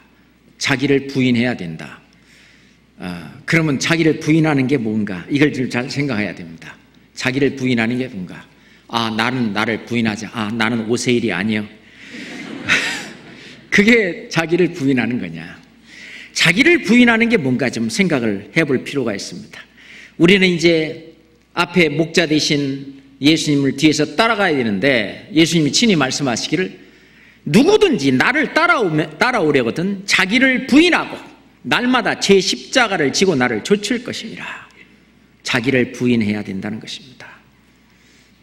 자기를 부인해야 된다. 그러면 자기를 부인하는 게 뭔가, 이걸 좀 잘 생각해야 됩니다. 자기를 부인하는 게 뭔가. 나는 나를 부인하자. 나는 오세일이 아니요. 그게 자기를 부인하는 거냐. 자기를 부인하는 게 뭔가 좀 생각을 해볼 필요가 있습니다. 우리는 이제 앞에 목자 되신 예수님을 뒤에서 따라가야 되는데, 예수님이 친히 말씀하시기를 누구든지 나를 따라오려거든 자기를 부인하고 날마다 제 십자가를 지고 나를 좇을 것이니라. 자기를 부인해야 된다는 것입니다.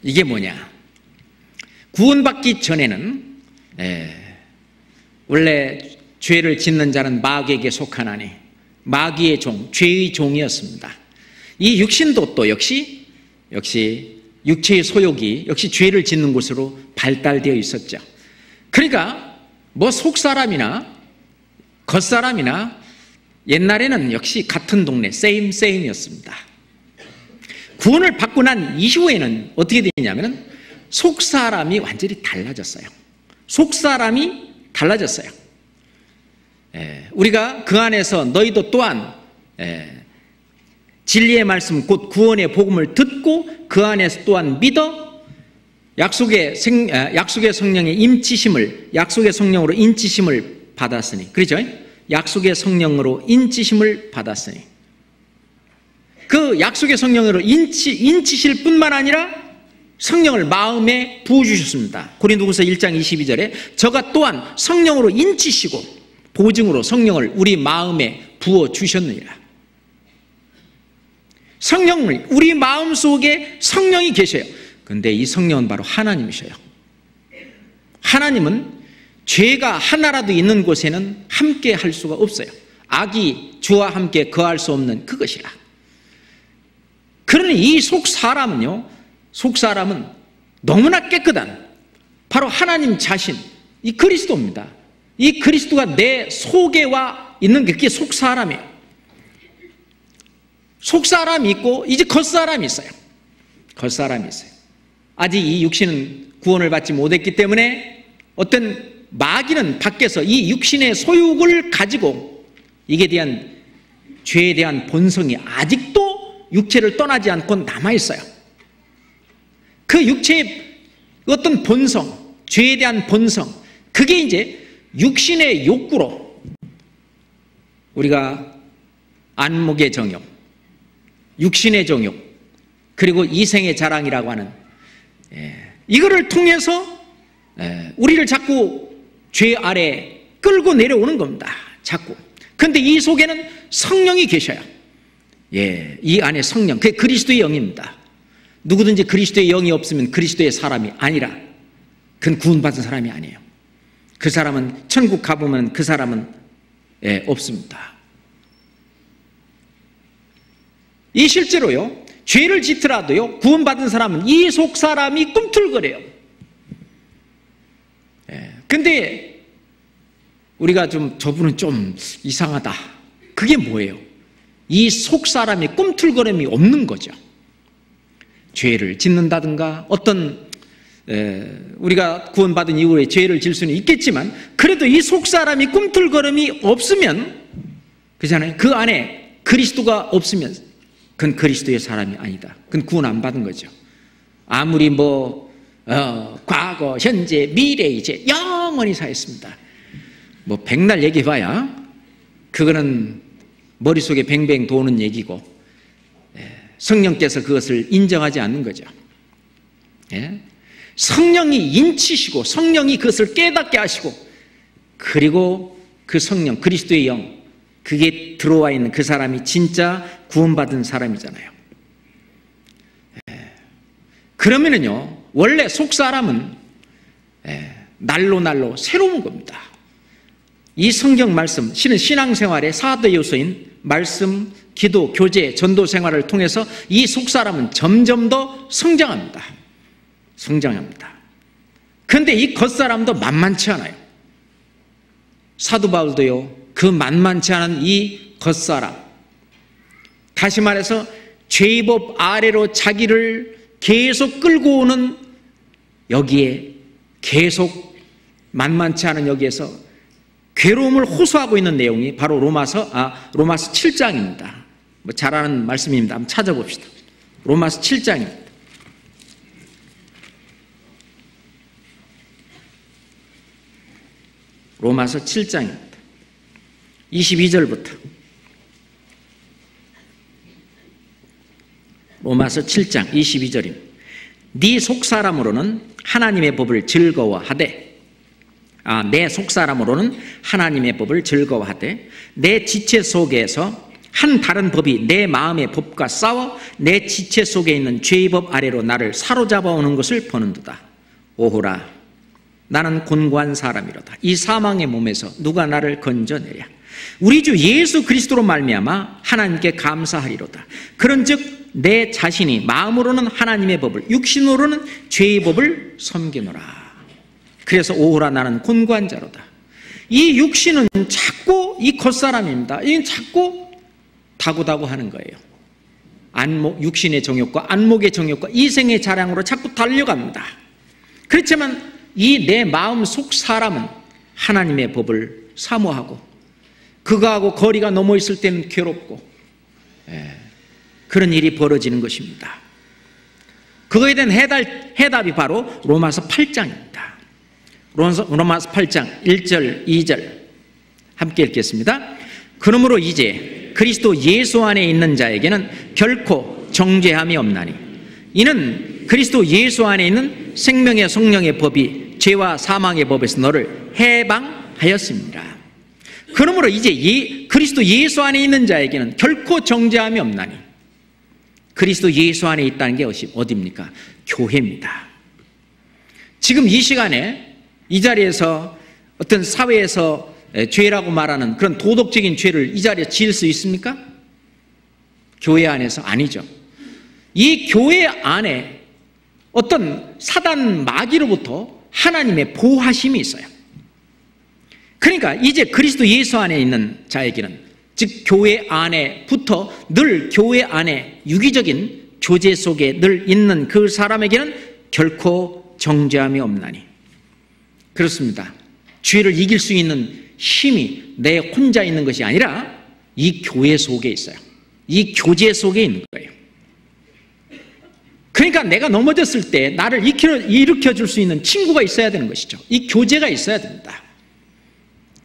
이게 뭐냐? 구원받기 전에는 원래 죄를 짓는 자는 마귀에게 속하나니 마귀의 종, 죄의 종이었습니다. 이 육신도 또 역시 육체의 소욕이 역시 죄를 짓는 곳으로 발달되어 있었죠. 그러니까 뭐 속사람이나 겉사람이나 옛날에는 역시 같은 동네 세임이었습니다. 구원을 받고 난 이후에는 어떻게 되냐면 속사람이 완전히 달라졌어요. 속사람이 달라졌어요. 우리가 그 안에서 너희도 또한 진리의 말씀 곧 구원의 복음을 듣고 그 안에서 또한 믿어 약속의 성령의 임치심을 약속의 성령으로 인치심을 받았으니 그렇죠? 약속의 성령으로 인치심을 받았으니 그 약속의 성령으로 인치실 뿐만 아니라 성령을 마음에 부어주셨습니다. 고린도후서 1장 22절에 저가 또한 성령으로 인치시고 보증으로 성령을 우리 마음에 부어주셨느니라. 성령을 우리 마음속에 성령이 계셔요. 그런데 이 성령은 바로 하나님이셔요. 하나님은 죄가 하나라도 있는 곳에는 함께 할 수가 없어요. 악이 주와 함께 거할 수 없는 그것이라. 그러니 이 속사람은 너무나 깨끗한 바로 하나님 자신, 이 그리스도입니다. 이 그리스도가 내 속에 와 있는 게 그게 속사람이에요. 속사람이 있고 이제 겉사람이 있어요. 겉사람이 있어요. 아직 이 육신은 구원을 받지 못했기 때문에 어떤 마귀는 밖에서 이 육신의 소욕을 가지고 이게 대한 죄에 대한 본성이 아직도 육체를 떠나지 않고 남아있어요. 그 육체의 어떤 본성, 죄에 대한 본성, 그게 이제 육신의 욕구로 우리가 안목의 정욕, 육신의 정욕, 그리고 이생의 자랑이라고 하는 이거를 통해서 우리를 자꾸 죄 아래 끌고 내려오는 겁니다. 자꾸. 그런데 이 속에는 성령이 계셔요. 이 안에 성령, 그게 그리스도의 영입니다. 누구든지 그리스도의 영이 없으면 그리스도의 사람이 아니라 그건 구원받은 사람이 아니에요. 그 사람은 천국 가보면 그 사람은 없습니다. 이 실제로요, 죄를 짓더라도요, 구원받은 사람은 이 속 사람이 꿈틀거려요. 근데 우리가 저분은 좀 이상하다. 그게 뭐예요? 이 속 사람이 꿈틀거림이 없는 거죠. 죄를 짓는다든가 어떤 우리가 구원받은 이후에 죄를 질 수는 있겠지만 그래도 이 속 사람이 꿈틀거림이 없으면 그잖아요. 그 안에 그리스도가 없으면 그건 그리스도의 사람이 아니다. 그건 구원 안 받은 거죠. 아무리 과거, 현재, 미래 이제 영원히 사했습니다. 백날 얘기해봐야 그거는 머릿속에 뱅뱅 도는 얘기고 성령께서 그것을 인정하지 않는 거죠. 성령이 인치시고 성령이 그것을 깨닫게 하시고 그리고 그 성령 그리스도의 영 그게 들어와 있는 그 사람이 진짜 구원받은 사람이잖아요. 그러면은요 원래 속사람은 날로 새로운 겁니다. 이 성경 말씀 실은 신앙생활의 4대 요소인 말씀, 기도, 교제, 전도 생활을 통해서 이 속사람은 점점 더 성장합니다. 그런데 이 겉사람도 만만치 않아요. 사도 바울도요 그 만만치 않은 이 겉사람, 다시 말해서 죄의 법 아래로 자기를 계속 끌고 오는 여기에 계속 만만치 않은 여기에서 괴로움을 호소하고 있는 내용이 바로 로마서 7장입니다. 잘 아는 말씀입니다. 한번 찾아봅시다. 로마서 7장입니다. 로마서 7장입니다. 22절부터. 로마서 7장 22절입니다. 네 속사람으로는 하나님의 법을 즐거워하되 내 속사람으로는 하나님의 법을 즐거워하되 내 지체 속에서 한 다른 법이 내 마음의 법과 싸워 내 지체 속에 있는 죄의 법 아래로 나를 사로잡아 오는 것을 보는도다. 오호라, 나는 곤고한 사람이로다. 이 사망의 몸에서 누가 나를 건져내랴. 우리 주 예수 그리스도로 말미암아 하나님께 감사하리로다. 그런즉 내 자신이 마음으로는 하나님의 법을, 육신으로는 죄의 법을 섬기노라. 그래서 오호라, 나는 곤고한 자로다. 이 육신은 자꾸 이 겉사람입니다. 이건 자꾸 다구다구 하는 거예요. 육신의 정욕과 안목의 정욕과 이생의 자랑으로 자꾸 달려갑니다. 그렇지만 이 내 마음 속 사람은 하나님의 법을 사모하고 그거하고 거리가 넘어 있을 때는 괴롭고 그런 일이 벌어지는 것입니다. 그거에 대한 해답이 바로 로마서 8장입니다. 로마서 8장 1절 2절 함께 읽겠습니다. 그러므로 이제 그리스도 예수 안에 있는 자에게는 결코 정죄함이 없나니 이는 그리스도 예수 안에 있는 생명의 성령의 법이 죄와 사망의 법에서 너를 해방하였습니다. 그러므로 이제 그리스도 예수 안에 있는 자에게는 결코 정죄함이 없나니 그리스도 예수 안에 있다는 게 어디입니까? 교회입니다. 지금 이 시간에 이 자리에서 어떤 사회에서 죄라고 말하는 그런 도덕적인 죄를 이 자리에 지을 수 있습니까? 교회 안에서 아니죠. 이 교회 안에 어떤 사단 마귀로부터 하나님의 보호하심이 있어요. 그러니까 이제 그리스도 예수 안에 있는 자에게는, 즉 교회 안에부터 늘 교회 안에 유기적인 교제 속에 늘 있는 그 사람에게는 결코 정죄함이 없나니. 그렇습니다. 죄를 이길 수 있는 힘이 내 혼자 있는 것이 아니라 이 교회 속에 있어요. 이 교제 속에 있는 거예요. 그러니까 내가 넘어졌을 때 나를 일으켜 줄 수 있는 친구가 있어야 되는 것이죠. 이 교제가 있어야 됩니다.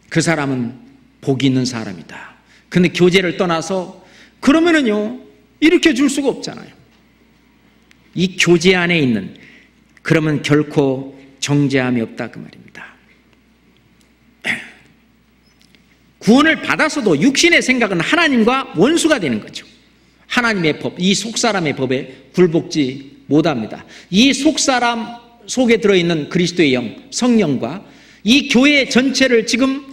그 사람은 복이 있는 사람이다. 근데 교제를 떠나서 그러면은요 일으켜 줄 수가 없잖아요. 이 교제 안에 있는, 그러면 결코 정죄함이 없다 그 말입니다. 구원을 받아서도 육신의 생각은 하나님과 원수가 되는 거죠. 하나님의 법, 이 속사람의 법에 굴복지 못합니다. 이 속사람 속에 들어있는 그리스도의 영, 성령과 이 교회 전체를 지금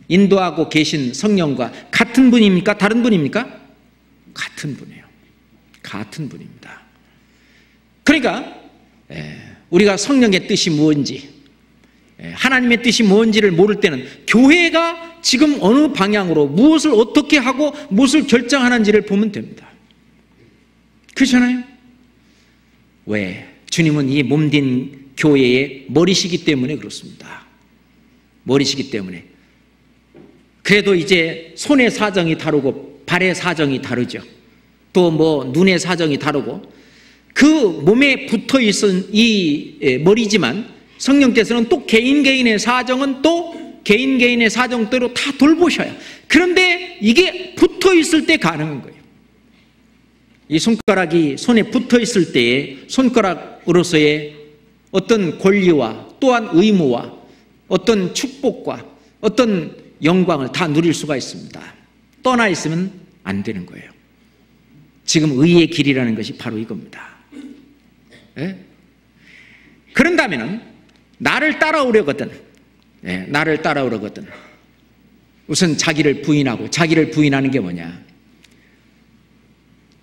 인도하고 계신 성령과 같은 분입니까? 다른 분입니까? 같은 분이에요. 같은 분입니다. 그러니까 우리가 성령의 뜻이 무엇인지, 하나님의 뜻이 뭔지를 모를 때는 교회가 지금 어느 방향으로 무엇을 어떻게 하고 무엇을 결정하는지를 보면 됩니다. 그렇잖아요? 왜? 주님은 이 몸된 교회의 머리시기 때문에 그렇습니다. 머리시기 때문에. 그래도 이제 손의 사정이 다르고 발의 사정이 다르죠. 또 뭐 눈의 사정이 다르고 그 몸에 붙어 있은 이 머리지만 성령께서는 또 개인의 사정은 또 개인의 사정대로 다 돌보셔요. 그런데 이게 붙어 있을 때 가능한 거예요. 이 손가락이 손에 붙어 있을 때에 손가락으로서의 어떤 권리와 또한 의무와 어떤 축복과 어떤 영광을 다 누릴 수가 있습니다. 떠나 있으면 안 되는 거예요. 지금 의의 길이라는 것이 바로 이겁니다. 그런다면은 나를 따라오려거든, 나를 따라오려거든 우선 자기를 부인하고, 자기를 부인하는 게 뭐냐?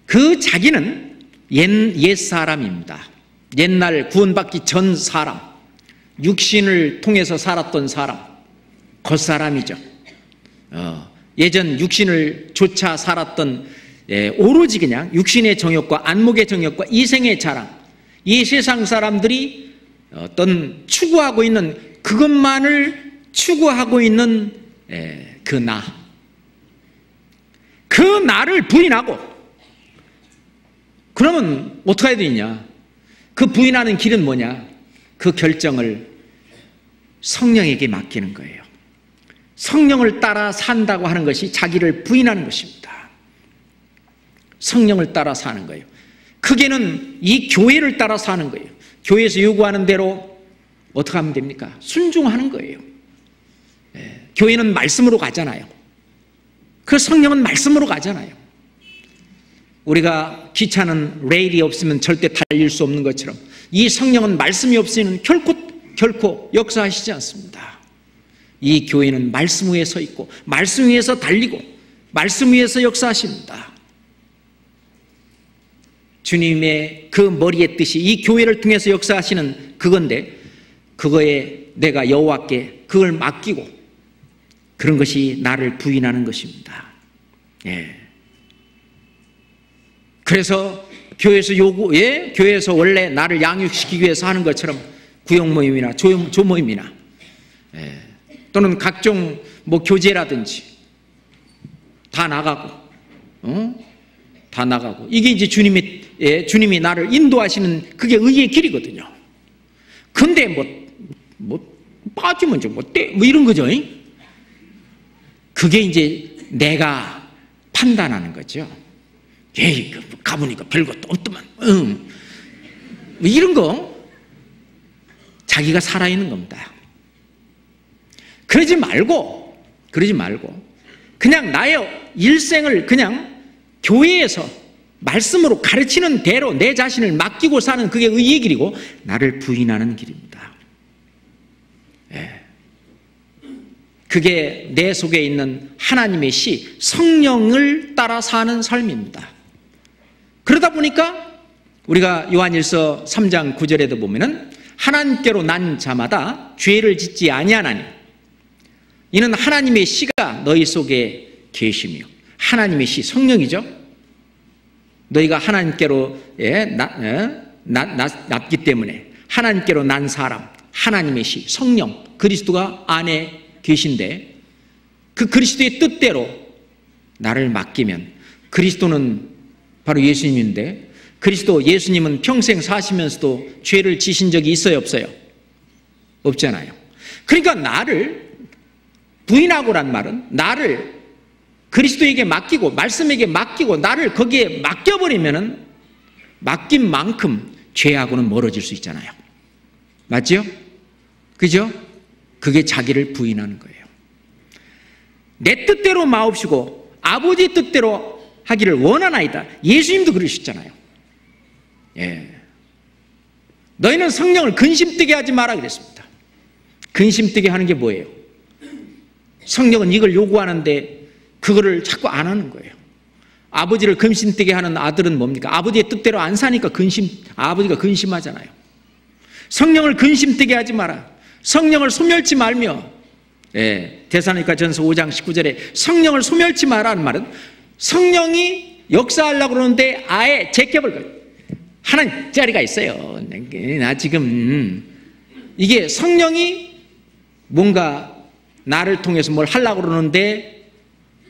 그 자기는 옛 사람입니다. 옛날 구원받기 전 사람, 육신을 통해서 살았던 사람, 겉사람이죠. 예전 육신을 쫓아 살았던 오로지 그냥 육신의 정욕과 안목의 정욕과 이생의 자랑, 이 세상 사람들이 어떤 추구하고 있는 그것만을 추구하고 있는 그 나, 그 나를 부인하고, 그러면 어떻게 해야 되냐? 그 부인하는 길은 뭐냐? 그 결정을 성령에게 맡기는 거예요. 성령을 따라 산다고 하는 것이 자기를 부인하는 것입니다. 성령을 따라 사는 거예요. 크게는 이 교회를 따라 사는 거예요. 교회에서 요구하는 대로 어떻게 하면 됩니까? 순종하는 거예요. 교회는 말씀으로 가잖아요. 그 성령은 말씀으로 가잖아요. 우리가 기차는 레일이 없으면 절대 달릴 수 없는 것처럼 이 성령은 말씀이 없이는 결코 역사하시지 않습니다. 이 교회는 말씀 위에 서 있고 말씀 위에서 달리고 말씀 위에서 역사하십니다. 주님의 그 머리의 뜻이 이 교회를 통해서 역사하시는 그건데, 그거에 내가 여호와께 그걸 맡기고, 그런 것이 나를 부인하는 것입니다. 그래서 교회에서 원래 나를 양육시키기 위해서 하는 것처럼 구역 모임이나 조모임이나 또는 각종 교제라든지 다 나가고, 다 나가고, 이게 이제 주님이 나를 인도하시는 그게 의의 길이거든요. 근데 빠지면 이런 거죠. 그게 이제 내가 판단하는 거죠. 에이, 가보니까 별것도 없더만. 이런 거 자기가 살아있는 겁니다. 그러지 말고 그냥 나의 일생을 그냥 교회에서 말씀으로 가르치는 대로 내 자신을 맡기고 사는 그게 의의 길이고 나를 부인하는 길입니다. 그게 내 속에 있는 하나님의 시, 성령을 따라 사는 삶입니다. 그러다 보니까 우리가 요한일서 3장 9절에도 보면은 하나님께로 난 자마다 죄를 짓지 아니하나니 이는 하나님의 시가 너희 속에 계시며, 하나님의 시, 성령이죠. 너희가 하나님께로 났기 때문에 하나님께로 난 사람, 하나님의 시, 성령, 그리스도가 안에 계신데 그 그리스도의 뜻대로 나를 맡기면, 그리스도는 바로 예수님인데 예수님은 평생 사시면서도 죄를 지신 적이 있어요, 없어요? 없잖아요. 그러니까 나를 부인하고란 말은 나를 그리스도에게 맡기고 말씀에게 맡기고 나를 거기에 맡겨버리면은 맡긴 만큼 죄하고는 멀어질 수 있잖아요. 맞죠? 그죠? 그게 자기를 부인하는 거예요. 내 뜻대로 마옵시고 아버지 뜻대로 하기를 원하나이다. 예수님도 그러셨잖아요. 너희는 성령을 근심뜨게 하지 마라 그랬습니다. 근심뜨게 하는 게 뭐예요? 성령은 이걸 요구하는데 그거를 자꾸 안 하는 거예요. 아버지를 근심뜨게 하는 아들은 뭡니까? 아버지의 뜻대로 안 사니까 아버지가 근심하잖아요. 성령을 근심뜨게 하지 마라. 성령을 소멸치 말며, 데살로니가 전서 5장 19절에 성령을 소멸치 마라는 말은 성령이 역사하려고 그러는데 아예 제껴버릴 거예요. 하나님 자리가 있어요. 나 지금 이게 성령이 뭔가 나를 통해서 뭘 하려고 그러는데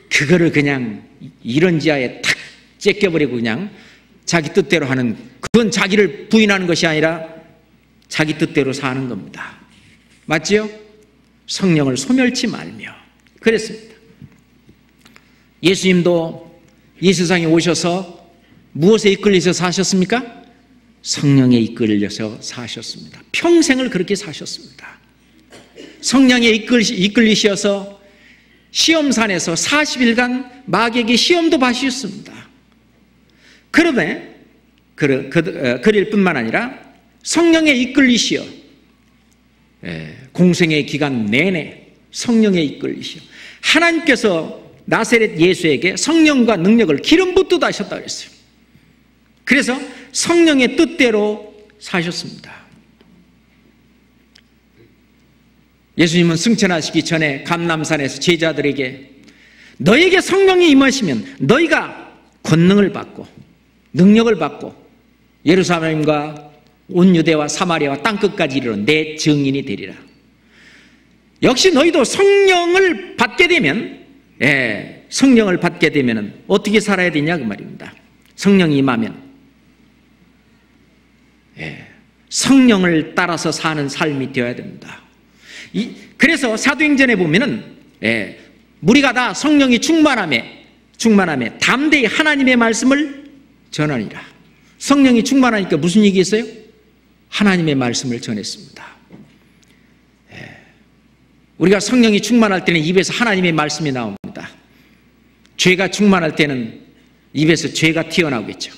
그거를 그냥 이런 지하에 탁 제껴버리고 그냥 자기 뜻대로 하는, 그건 자기를 부인하는 것이 아니라 자기 뜻대로 사는 겁니다. 맞지요? 성령을 소멸치 말며 그랬습니다. 예수님도 이 세상에 오셔서 무엇에 이끌려서 사셨습니까? 성령에 이끌려서 사셨습니다. 평생을 그렇게 사셨습니다. 성령에 이끌리셔서 시험산에서 40일간 마귀에게 시험도 받으셨습니다. 그러면 그릴 뿐만 아니라 성령에 이끌리시어 공생의 기간 내내 성령에 이끌리시어 하나님께서 나사렛 예수에게 성령과 능력을 기름 붓듯 하셨다고 그랬어요. 그래서 성령의 뜻대로 사셨습니다. 예수님은 승천하시기 전에 감람산에서 제자들에게 너에게 성령이 임하시면 너희가 권능을 받고 능력을 받고 예루살렘과 온 유대와 사마리아와 땅끝까지 이르러 내 증인이 되리라. 역시 너희도 성령을 받게 되면 성령을 받게 되면 어떻게 살아야 되냐 그 말입니다. 성령이 임하면 성령을 따라서 사는 삶이 되어야 됩니다. 그래서 사도행전에 보면은 무리가 다 성령이 충만함에 담대히 하나님의 말씀을 전하니라. 성령이 충만하니까 무슨 얘기했어요? 하나님의 말씀을 전했습니다. 우리가 성령이 충만할 때는 입에서 하나님의 말씀이 나옵니다. 죄가 충만할 때는 입에서 죄가 튀어나오겠죠.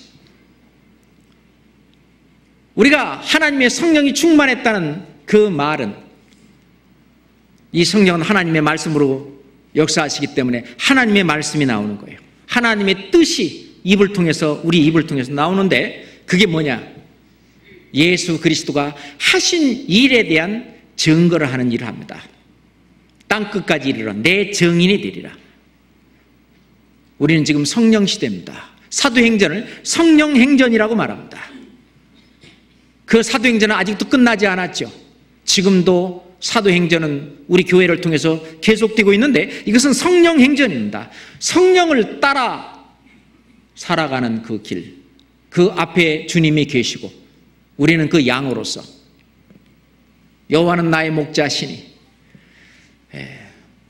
우리가 하나님의 성령이 충만했다는 그 말은 이 성령은 하나님의 말씀으로 역사하시기 때문에 하나님의 말씀이 나오는 거예요. 하나님의 뜻이 입을 통해서, 우리 입을 통해서 나오는데, 그게 뭐냐? 예수 그리스도가 하신 일에 대한 증거를 하는 일을 합니다. 땅끝까지 이르러 내 증인이 되리라. 우리는 지금 성령 시대입니다. 사도행전을 성령행전이라고 말합니다. 그 사도행전은 아직도 끝나지 않았죠. 지금도 사도행전은 우리 교회를 통해서 계속되고 있는데, 이것은 성령행전입니다. 성령을 따라 살아가는 그 길, 그 앞에 주님이 계시고 우리는 그 양으로서, 여호와는 나의 목자시니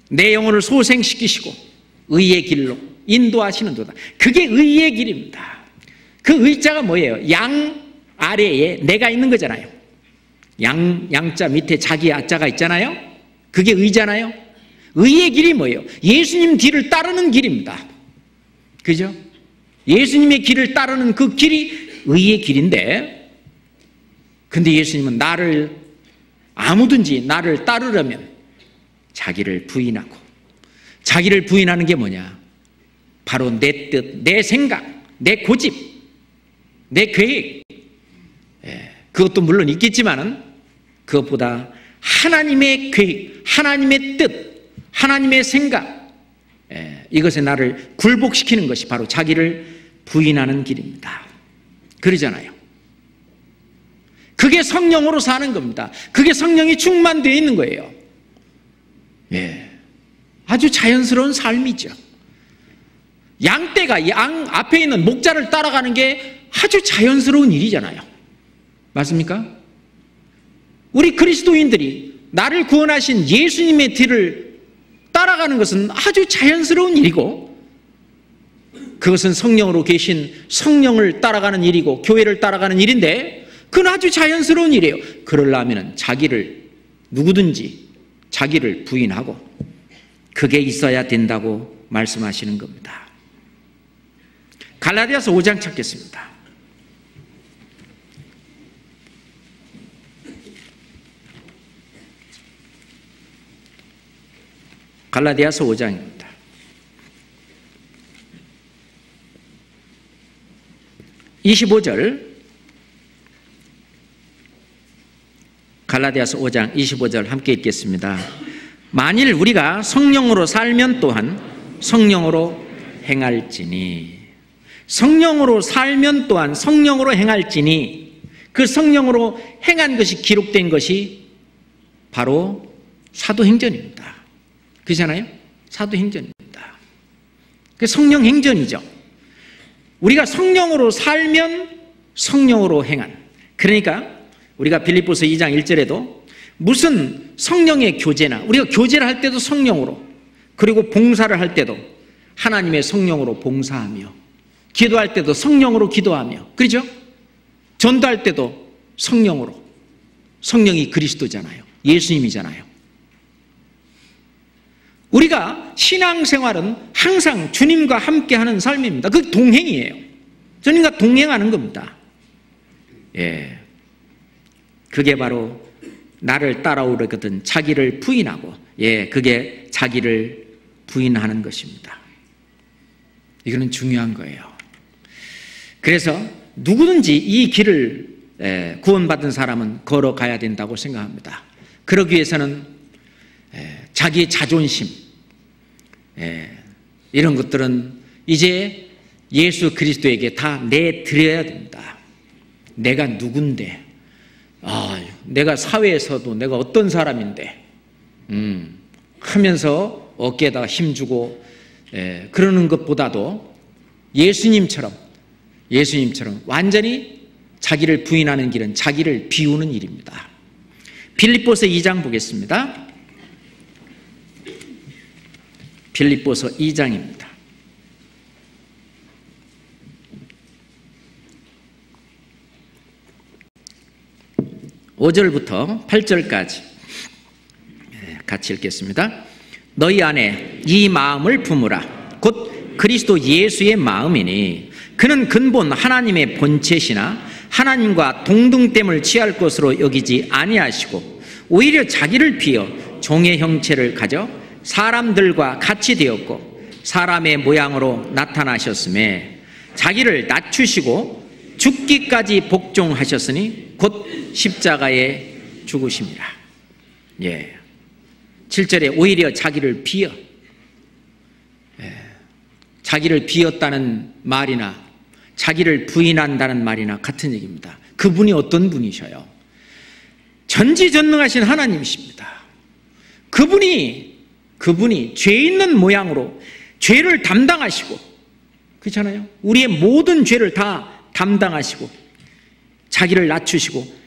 내 영혼을 소생시키시고 의의 길로 인도하시는도다. 그게 의의 길입니다. 그 의자가 뭐예요? 양 아래에 내가 있는 거잖아요. 양자 밑에 자기 아자가 있잖아요. 그게 의잖아요. 의의 길이 뭐예요? 예수님 뒤를 따르는 길입니다. 그죠? 예수님의 길을 따르는 그 길이 의의 길인데, 근데 예수님은 아무든지 나를 따르려면 자기를 부인하고, 자기를 부인하는 게 뭐냐? 바로 내 뜻, 내 생각, 내 고집, 내 계획, 그것도 물론 있겠지만은 그것보다 하나님의 계획, 하나님의 뜻, 하나님의 생각, 이것에 나를 굴복시키는 것이 바로 자기를 부인하는 길입니다. 그러잖아요. 그게 성령으로 사는 겁니다. 그게 성령이 충만되어 있는 거예요. 아주 자연스러운 삶이죠. 양떼가 양 앞에 있는 목자를 따라가는 게 아주 자연스러운 일이잖아요. 맞습니까? 우리 그리스도인들이 나를 구원하신 예수님의 뒤를 따라가는 것은 아주 자연스러운 일이고, 그것은 성령으로 계신 성령을 따라가는 일이고 교회를 따라가는 일인데, 그건 아주 자연스러운 일이에요. 그러려면 누구든지 자기를 부인하고 그게 있어야 된다고 말씀하시는 겁니다. 갈라디아서 5장 찾겠습니다. 갈라디아서 5장입니다. 25절, 갈라디아서 5장 25절 함께 읽겠습니다. 만일 우리가 성령으로 살면 또한 성령으로 행할지니, 성령으로 살면 또한 성령으로 행할지니, 그 성령으로 행한 것이 기록된 것이 바로 사도행전입니다. 그렇잖아요? 사도행전입니다. 그 성령행전이죠. 우리가 성령으로 살면 성령으로 행한, 그러니까 우리가 빌립보서 2장 1절에도 무슨 성령의 교제나, 우리가 교제를 할 때도 성령으로, 그리고 봉사를 할 때도 하나님의 성령으로 봉사하며, 기도할 때도 성령으로 기도하며, 그렇죠? 전도할 때도 성령으로, 성령이 그리스도잖아요. 예수님이잖아요. 우리가 신앙생활은 항상 주님과 함께하는 삶입니다. 그게 동행이에요. 주님과 동행하는 겁니다. 그게 바로 나를 따라오려거든 자기를 부인하고, 그게 자기를 부인하는 것입니다. 이거는 중요한 거예요. 그래서 누구든지 이 길을 구원받은 사람은 걸어가야 된다고 생각합니다. 그러기 위해서는 자기의 자존심, 이런 것들은 이제 예수 그리스도에게 다 내드려야 됩니다. 내가 누군데, 내가 사회에서도 내가 어떤 사람인데 하면서 어깨에다가 힘주고 그러는 것보다도 예수님처럼 완전히 자기를 부인하는 길은 자기를 비우는 일입니다. 빌립보서 2장 보겠습니다. 빌립보서 2장입니다. 5절부터 8절까지 같이 같이 읽겠습니다. 너희 안에 이 마음을 품으라. 곧 그리스도 예수의 마음이니 그는 근본 하나님의 본체시나 하나님과 동등됨을 취할 것으로 여기지 아니하시고 오히려 자기를 비어 종의 형체를 가져 사람들과 같이 되었고 사람의 모양으로 나타나셨음에 자기를 낮추시고 죽기까지 복종하셨으니 곧 십자가에 죽으심이라. 7절에 오히려 자기를 비어, 자기를 비었다는 말이나 자기를 부인한다는 말이나 같은 얘기입니다. 그분이 어떤 분이셔요? 전지전능하신 하나님이십니다. 그분이 죄 있는 모양으로 죄를 담당하시고, 그렇잖아요. 우리의 모든 죄를 다 담당하시고 자기를 낮추시고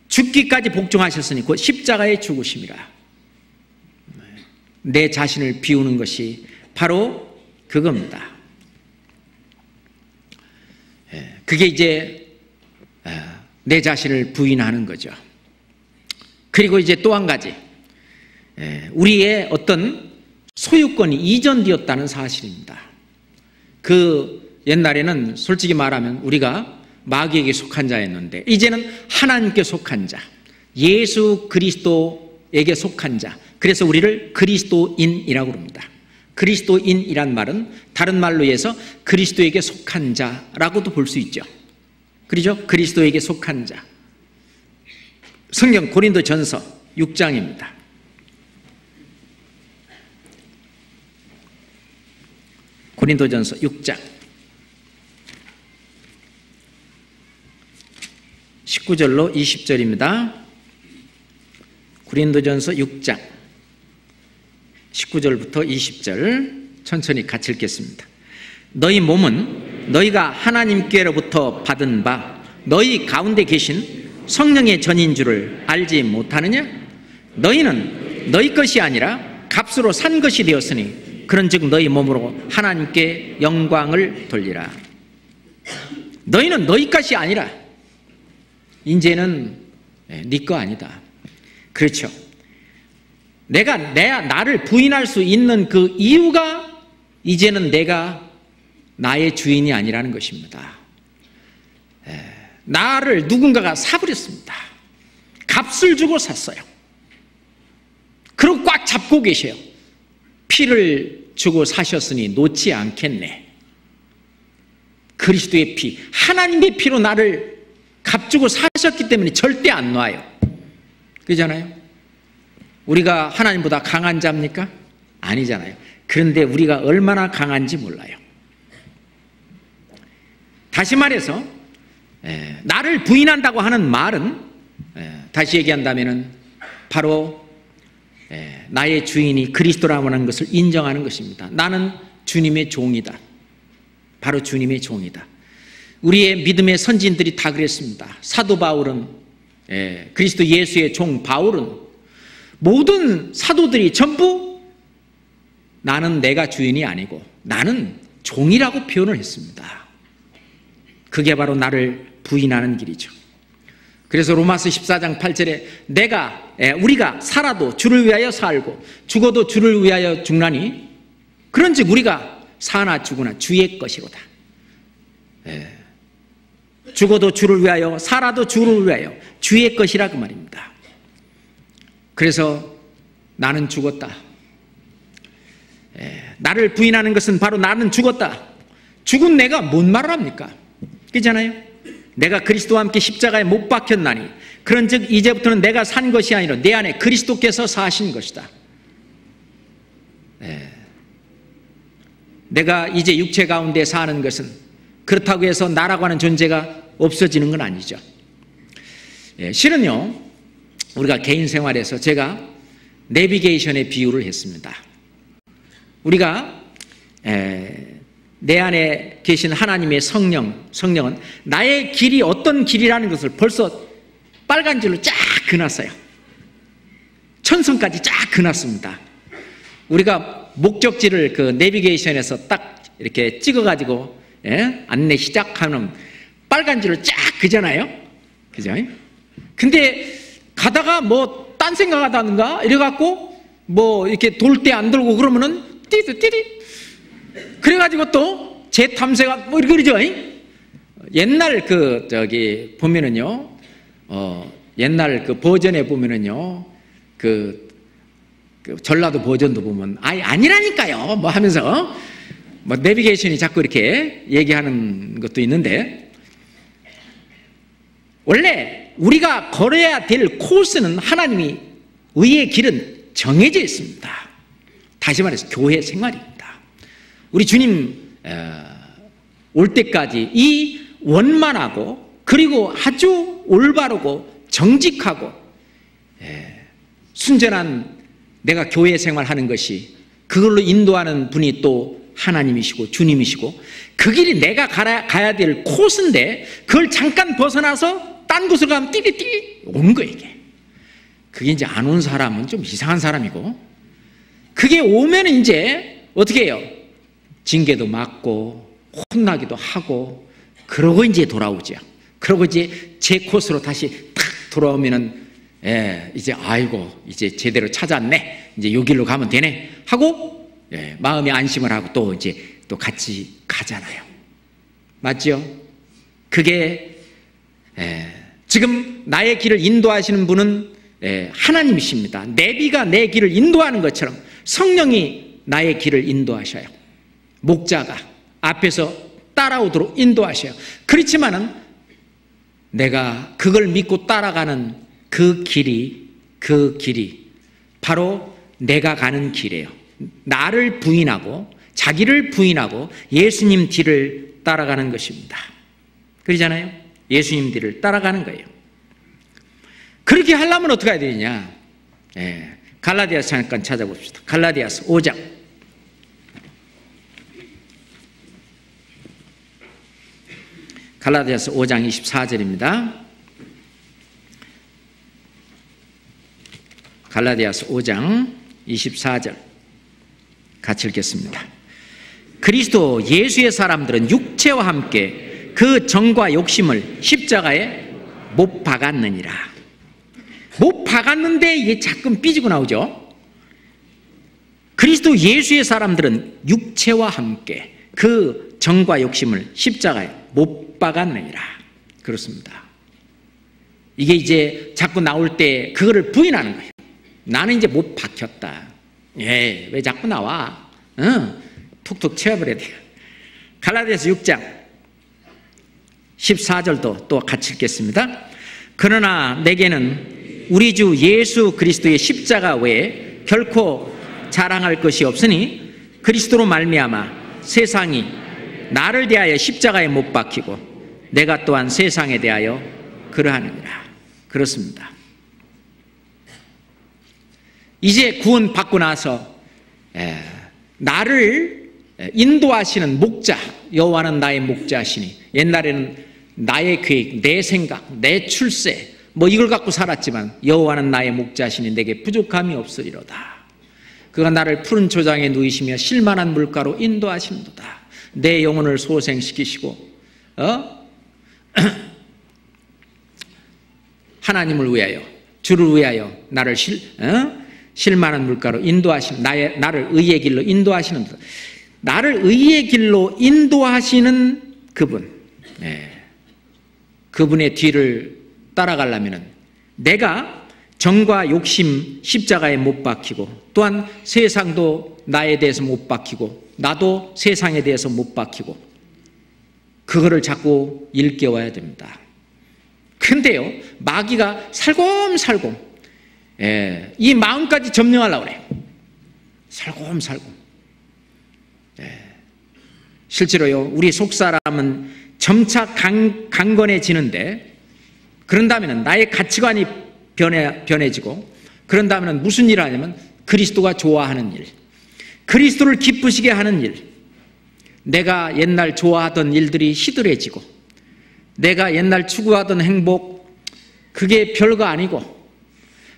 죽기까지 복종하셨으니 곧 십자가에 죽으심이라. 내 자신을 비우는 것이 바로 그겁니다. 그게 이제 내 자신을 부인하는 거죠. 그리고 이제 또 한 가지, 우리의 어떤 소유권이 이전되었다는 사실입니다. 그 옛날에는 솔직히 말하면 우리가 마귀에게 속한 자였는데 이제는 하나님께 속한 자, 예수 그리스도에게 속한 자, 그래서 우리를 그리스도인이라고 합니다. 그리스도인이란 말은 다른 말로 해서 그리스도에게 속한 자라고도 볼 수 있죠. 그렇죠? 그리스도에게 속한 자. 성경 고린도전서 6장입니다. 고린도전서 6장 19절로 20절입니다. 고린도전서 6장 19절부터 20절 천천히 같이 읽겠습니다. 너희 몸은 너희가 하나님께로부터 받은 바 너희 가운데 계신 성령의 전인 줄을 알지 못하느냐? 너희는 너희 것이 아니라 값으로 산 것이 되었으니 그런즉 너희 몸으로 하나님께 영광을 돌리라. 너희는 너희 것이 아니라, 이제는 네 거 아니다. 그렇죠. 나를 부인할 수 있는 그 이유가 이제는 내가 나의 주인이 아니라는 것입니다. 나를 누군가가 사버렸습니다. 값을 주고 샀어요. 그리고 꽉 잡고 계셔요. 피를 주고 사셨으니 놓지 않겠네. 그리스도의 피, 하나님의 피로 나를 값주고 사셨기 때문에 절대 안 놔요. 그렇잖아요. 우리가 하나님보다 강한 자입니까? 아니잖아요. 그런데 우리가 얼마나 강한지 몰라요. 다시 말해서 나를 부인한다고 하는 말은, 다시 얘기한다면 바로 나의 주인이 그리스도라고 하는 것을 인정하는 것입니다. 나는 주님의 종이다. 바로 주님의 종이다. 우리의 믿음의 선진들이 다 그랬습니다. 사도 바울은, 그리스도 예수의 종 바울은, 모든 사도들이 전부 나는 내가 주인이 아니고 나는 종이라고 표현을 했습니다. 그게 바로 나를 부인하는 길이죠. 그래서 로마서 14장 8절에 우리가 살아도 주를 위하여 살고 죽어도 주를 위하여 죽나니 그런즉 우리가 사나 죽으나 주의 것이로다. 죽어도 주를 위하여 살아도 주를 위하여 주의 것이라 그 말입니다. 그래서 나는 죽었다. 나를 부인하는 것은 바로 나는 죽었다. 죽은 내가 뭔 말을 합니까? 그렇잖아요. 내가 그리스도와 함께 십자가에 못 박혔나니 그런즉 이제부터는 내가 산 것이 아니라 내 안에 그리스도께서 사신 것이다. 내가 이제 육체 가운데 사는 것은 그렇다고 해서 나라고 하는 존재가 없어지는 건 아니죠. 실은요, 우리가 개인 생활에서 제가 내비게이션의 비유를 했습니다. 우리가 내 안에 계신 하나님의 성령은 나의 길이 어떤 길이라는 것을 벌써 빨간 줄로 쫙 그놨어요. 천성까지 쫙 그놨습니다. 우리가 목적지를 그 내비게이션에서 딱 이렇게 찍어가지고 안내 시작하는 빨간 줄을 쫙 그잖아요. 그죠? 근데 가다가 뭐 딴 생각하다든가 이래갖고 뭐 이렇게 돌 때 안 돌고 그러면은 띠디 그래가지고 또 재탐색가 뭐 이렇게 그러죠. 옛날 보면은요, 옛날 그 버전에 보면은요, 그 전라도 버전도 보면 아니라니까요 뭐 하면서 뭐 내비게이션이 자꾸 이렇게 얘기하는 것도 있는데, 원래 우리가 걸어야 될 코스는 하나님이 의의 길은 정해져 있습니다. 다시 말해서 교회 생활입니다. 우리 주님 올 때까지 이 원만하고 그리고 아주 올바르고 정직하고 순전한 내가 교회 생활하는 것이, 그걸로 인도하는 분이 또 하나님이시고 주님이시고, 그 길이 내가 가야 될 코스인데 그걸 잠깐 벗어나서 딴 곳으로 가면 띠리띠리 오는 거예요. 그게 이제 안 온 사람은 좀 이상한 사람이고, 그게 오면 이제 어떻게 해요? 징계도 맞고 혼나기도 하고, 그러고 이제 돌아오죠. 그러고 이제 제 코스로 다시 탁 돌아오면은 이제 아이고 이제 제대로 찾았네, 이제 요 길로 가면 되네 하고 마음이 안심을 하고 또 이제 또 같이 가잖아요. 맞죠? 그게 지금 나의 길을 인도하시는 분은 하나님이십니다. 내비가 내 길을 인도하는 것처럼 성령이 나의 길을 인도하셔요. 목자가 앞에서 따라오도록 인도하셔요. 그렇지만은 내가 그걸 믿고 따라가는 그 길이 바로 내가 가는 길이에요. 나를 부인하고 자기를 부인하고 예수님 뒤를 따라가는 것입니다. 그러잖아요. 예수님 뒤를 따라가는 거예요. 그렇게 하려면 어떻게 해야 되느냐? 갈라디아서 잠깐 찾아봅시다. 갈라디아서 5장. 갈라디아서 5장 24절입니다. 갈라디아서 5장 24절 같이 읽겠습니다. 그리스도 예수의 사람들은 육체와 함께 그 정과 욕심을 십자가에 못 박았느니라. 못 박았는데 이게 자꾸 삐지고 나오죠. 그리스도 예수의 사람들은 육체와 함께 그 정과 욕심을 십자가에 못 박았느니라. 그렇습니다. 이게 이제 자꾸 나올 때 그거를 부인하는 거예요. 나는 이제 못 박혔다. 왜 자꾸 나와? 툭툭 채워버려야 돼요. 갈라디아서 6장 14절도 또 같이 읽겠습니다. 그러나 내게는 우리 주 예수 그리스도의 십자가 외에 결코 자랑할 것이 없으니 그리스도로 말미암아 세상이 나를 대하여 십자가에 못 박히고 내가 또한 세상에 대하여 그러하느니라. 그렇습니다. 이제 구원 받고 나서 나를 인도하시는 목자, 여호와는 나의 목자시니, 옛날에는 나의 계획, 내 생각, 내 출세 뭐 이걸 갖고 살았지만 여호와는 나의 목자시니 내게 부족함이 없으리로다. 그가 나를 푸른 초장에 누이시며 실만한 물가로 인도하시는도다. 내 영혼을 소생시키시고 하나님을 위하여, 주를 위하여 나를 실만한 물가로 인도하시는, 나를 의의 길로 인도하시는, 나를 의의 길로 인도하시는 그분, 그분의 뒤를 따라가려면 내가 정과 욕심 십자가에 못 박히고, 또한 세상도 나에 대해서 못 박히고 나도 세상에 대해서 못 박히고, 그거를 자꾸 일깨워야 됩니다. 근데요, 마귀가 살곰살곰 이 마음까지 점령하려고 그래요. 살곰살곰. 실제로요, 우리 속사람은 점차 강건해지는데, 그런다면 나의 가치관이 변해지고, 그런다면 무슨 일을 하냐면 그리스도가 좋아하는 일, 그리스도를 기쁘시게 하는 일, 내가 옛날 좋아하던 일들이 시들해지고, 내가 옛날 추구하던 행복, 그게 별거 아니고,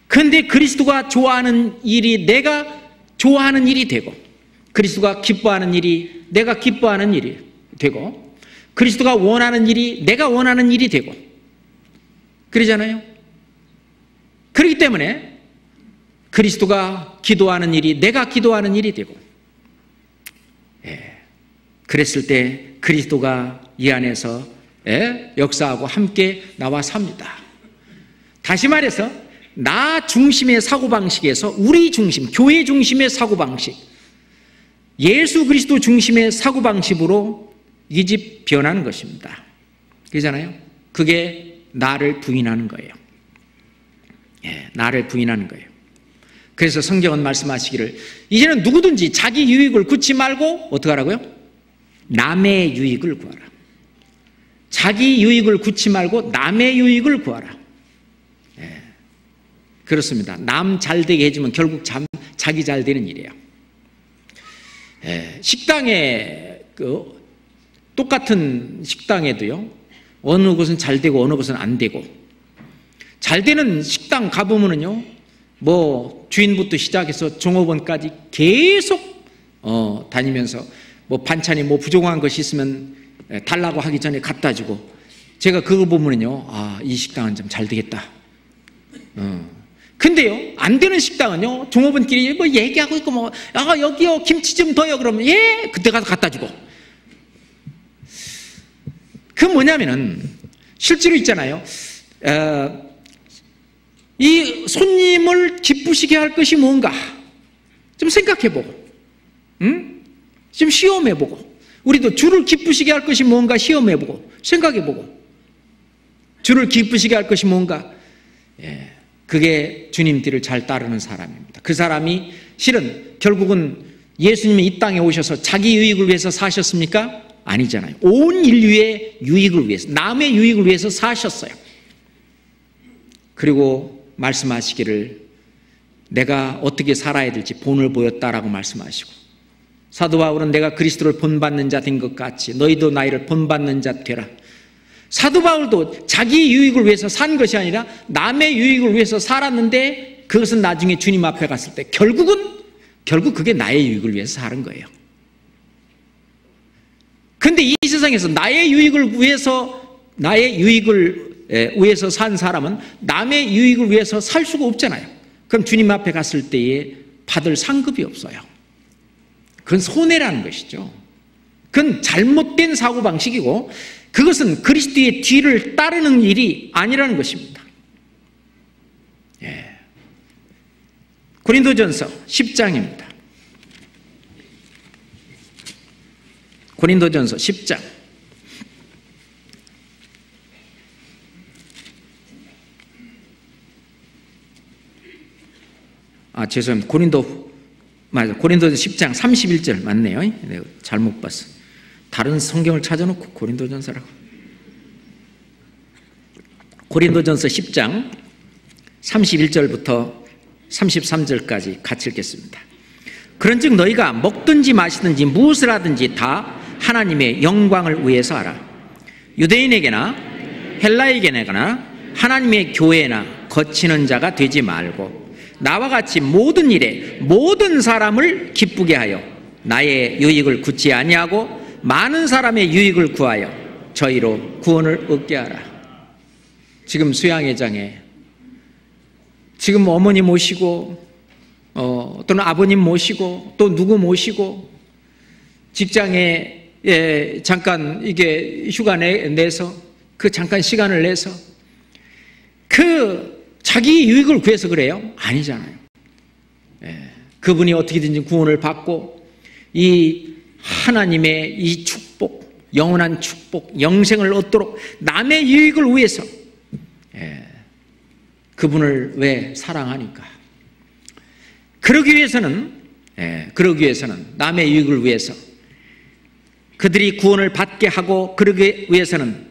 그런데 그리스도가 좋아하는 일이 내가 좋아하는 일이 되고, 그리스도가 기뻐하는 일이 내가 기뻐하는 일이 되고, 그리스도가 원하는 일이 내가 원하는 일이 되고, 그러잖아요. 그렇기 때문에 그리스도가 기도하는 일이 내가 기도하는 일이 되고, 그랬을 때 그리스도가 이 안에서 역사하고 함께 나와 삽니다. 다시 말해서 나 중심의 사고방식에서 우리 중심, 교회 중심의 사고방식, 예수 그리스도 중심의 사고방식으로 이 집 변하는 것입니다. 그러잖아요. 그게 나를 부인하는 거예요. 나를 부인하는 거예요. 그래서 성경은 말씀하시기를 이제는 누구든지 자기 유익을 굳지 말고 어떻게 하라고요? 남의 유익을 구하라. 자기 유익을 굳지 말고 남의 유익을 구하라. 그렇습니다. 남 잘되게 해주면 결국 자기 잘되는 일이에요. 식당에 똑같은 식당에도요, 어느 곳은 잘되고 어느 곳은 안 되고, 잘되는 식당 가보면은요, 뭐 주인부터 시작해서 종업원까지 계속 다니면서 뭐 반찬이 뭐 부족한 것이 있으면 달라고 하기 전에 갖다 주고, 제가 그거 보면은요, 아, 이 식당은 좀 잘 되겠다. 근데요, 안 되는 식당은요, 종업원끼리 뭐 얘기하고 있고, 뭐, 아, 여기요, 김치 좀 더요. 그러면, 예, 그때 가서 갖다 주고. 그 뭐냐면은, 실제로 있잖아요. 이 손님을 기쁘시게 할 것이 뭔가 좀 생각해보고, 좀 시험해보고, 우리도 주를 기쁘시게 할 것이 뭔가 시험해보고, 생각해보고, 주를 기쁘시게 할 것이 뭔가, 그게 주님 뒤를 잘 따르는 사람입니다. 그 사람이 실은 결국은 예수님이 이 땅에 오셔서 자기 유익을 위해서 사셨습니까? 아니잖아요. 온 인류의 유익을 위해서, 남의 유익을 위해서 사셨어요. 그리고 말씀하시기를 내가 어떻게 살아야 될지 본을 보였다라고 말씀하시고, 사도 바울은 내가 그리스도를 본받는 자 된 것 같이 너희도 나이를 본받는 자 되라. 사도 바울도 자기 유익을 위해서 산 것이 아니라 남의 유익을 위해서 살았는데, 그것은 나중에 주님 앞에 갔을 때 결국 그게 나의 유익을 위해서 사는 거예요. 그런데 이 세상에서 나의 유익을 위해서 산 사람은 남의 유익을 위해서 살 수가 없잖아요. 그럼 주님 앞에 갔을 때에 받을 상급이 없어요. 그건 손해라는 것이죠. 그건 잘못된 사고방식이고, 그것은 그리스도의 뒤를 따르는 일이 아니라는 것입니다. 고린도전서 10장입니다. 고린도전서 10장. 죄송합니다. 고린도전서 10장 31절 맞네요. 내가 잘못 봤어. 다른 성경을 찾아놓고 고린도전서라고. 고린도전서 10장 31절부터 33절까지 같이 읽겠습니다. 그런즉 너희가 먹든지 마시든지 무엇을 하든지 다 하나님의 영광을 위해서 하라. 유대인에게나 헬라에게나 하나님의 교회나 거치는 자가 되지 말고 나와 같이 모든 일에 모든 사람을 기쁘게 하여 나의 유익을 굳지 아니하고 많은 사람의 유익을 구하여 저희로 구원을 얻게 하라. 지금 수양회장에 지금 어머니 모시고 또는 아버님 모시고 또 누구 모시고 직장에 잠깐 이게 휴가 내서 그 잠깐 시간을 내서 그 자기 유익을 구해서 그래요? 아니잖아요. 그분이 어떻게든지 구원을 받고 이 하나님의 이 축복, 영원한 축복, 영생을 얻도록 남의 유익을 위해서 그분을 왜 사랑하니까? 그러기 위해서는 남의 유익을 위해서 그들이 구원을 받게 하고 그러기 위해서는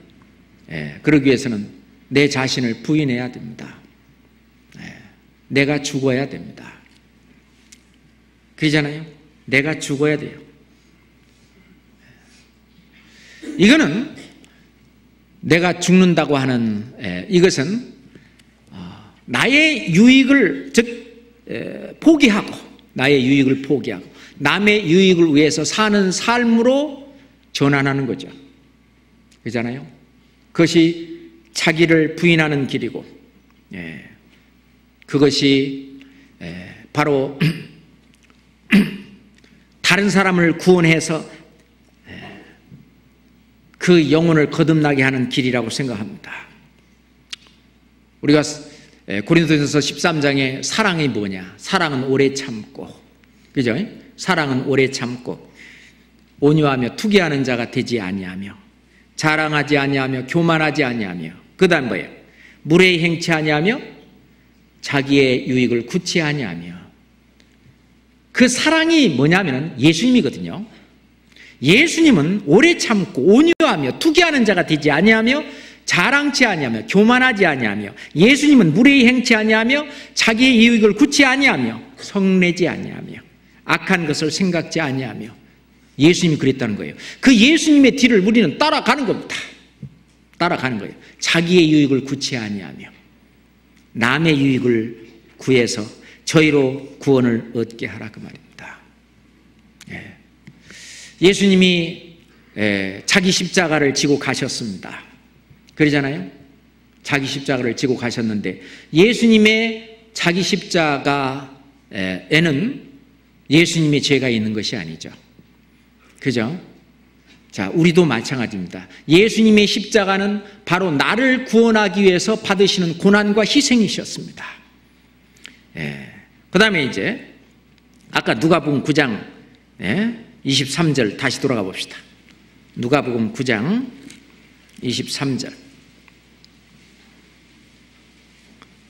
내 자신을 부인해야 됩니다. 내가 죽어야 됩니다. 그러잖아요. 내가 죽어야 돼요. 이거는 내가 죽는다고 하는 이것은 나의 유익을 포기하고 남의 유익을 위해서 사는 삶으로 전환하는 거죠. 그렇잖아요. 그것이 자기를 부인하는 길이고 그것이 바로 다른 사람을 구원해서 그 영혼을 거듭나게 하는 길이라고 생각합니다. 우리가 고린도전서 13장에 사랑이 뭐냐? 사랑은 오래 참고, 그죠? 사랑은 오래 참고 온유하며 투기하는 자가 되지 아니하며 자랑하지 아니하며 교만하지 아니하며, 그 다음 뭐예요? 무례히 행치 아니하며 자기의 유익을 굳이 아니하며. 그 사랑이 뭐냐면 예수님이거든요. 예수님은 오래 참고 온유하며 투기하는 자가 되지 아니하며 자랑치 아니하며 교만하지 아니하며, 예수님은 무례히 행치 아니하며 자기의 이익을 굳이 아니하며 성내지 아니하며 악한 것을 생각지 아니하며. 예수님이 그랬다는 거예요. 그 예수님의 뒤를 우리는 따라가는 겁니다. 따라가는 거예요. 자기의 유익을 굳이 아니하며 남의 유익을 구해서 저희로 구원을 얻게 하라, 그 말입니다. 예수님이 자기 십자가를 지고 가셨습니다. 그러잖아요. 자기 십자가를 지고 가셨는데 예수님의 자기 십자가에는 예수님의 죄가 있는 것이 아니죠. 그죠? 자, 우리도 마찬가지입니다. 예수님의 십자가는 바로 나를 구원하기 위해서 받으시는 고난과 희생이셨습니다. 그 다음에 이제 아까 누가복음 9장 23절 다시 돌아가 봅시다. 누가복음 9장 23절.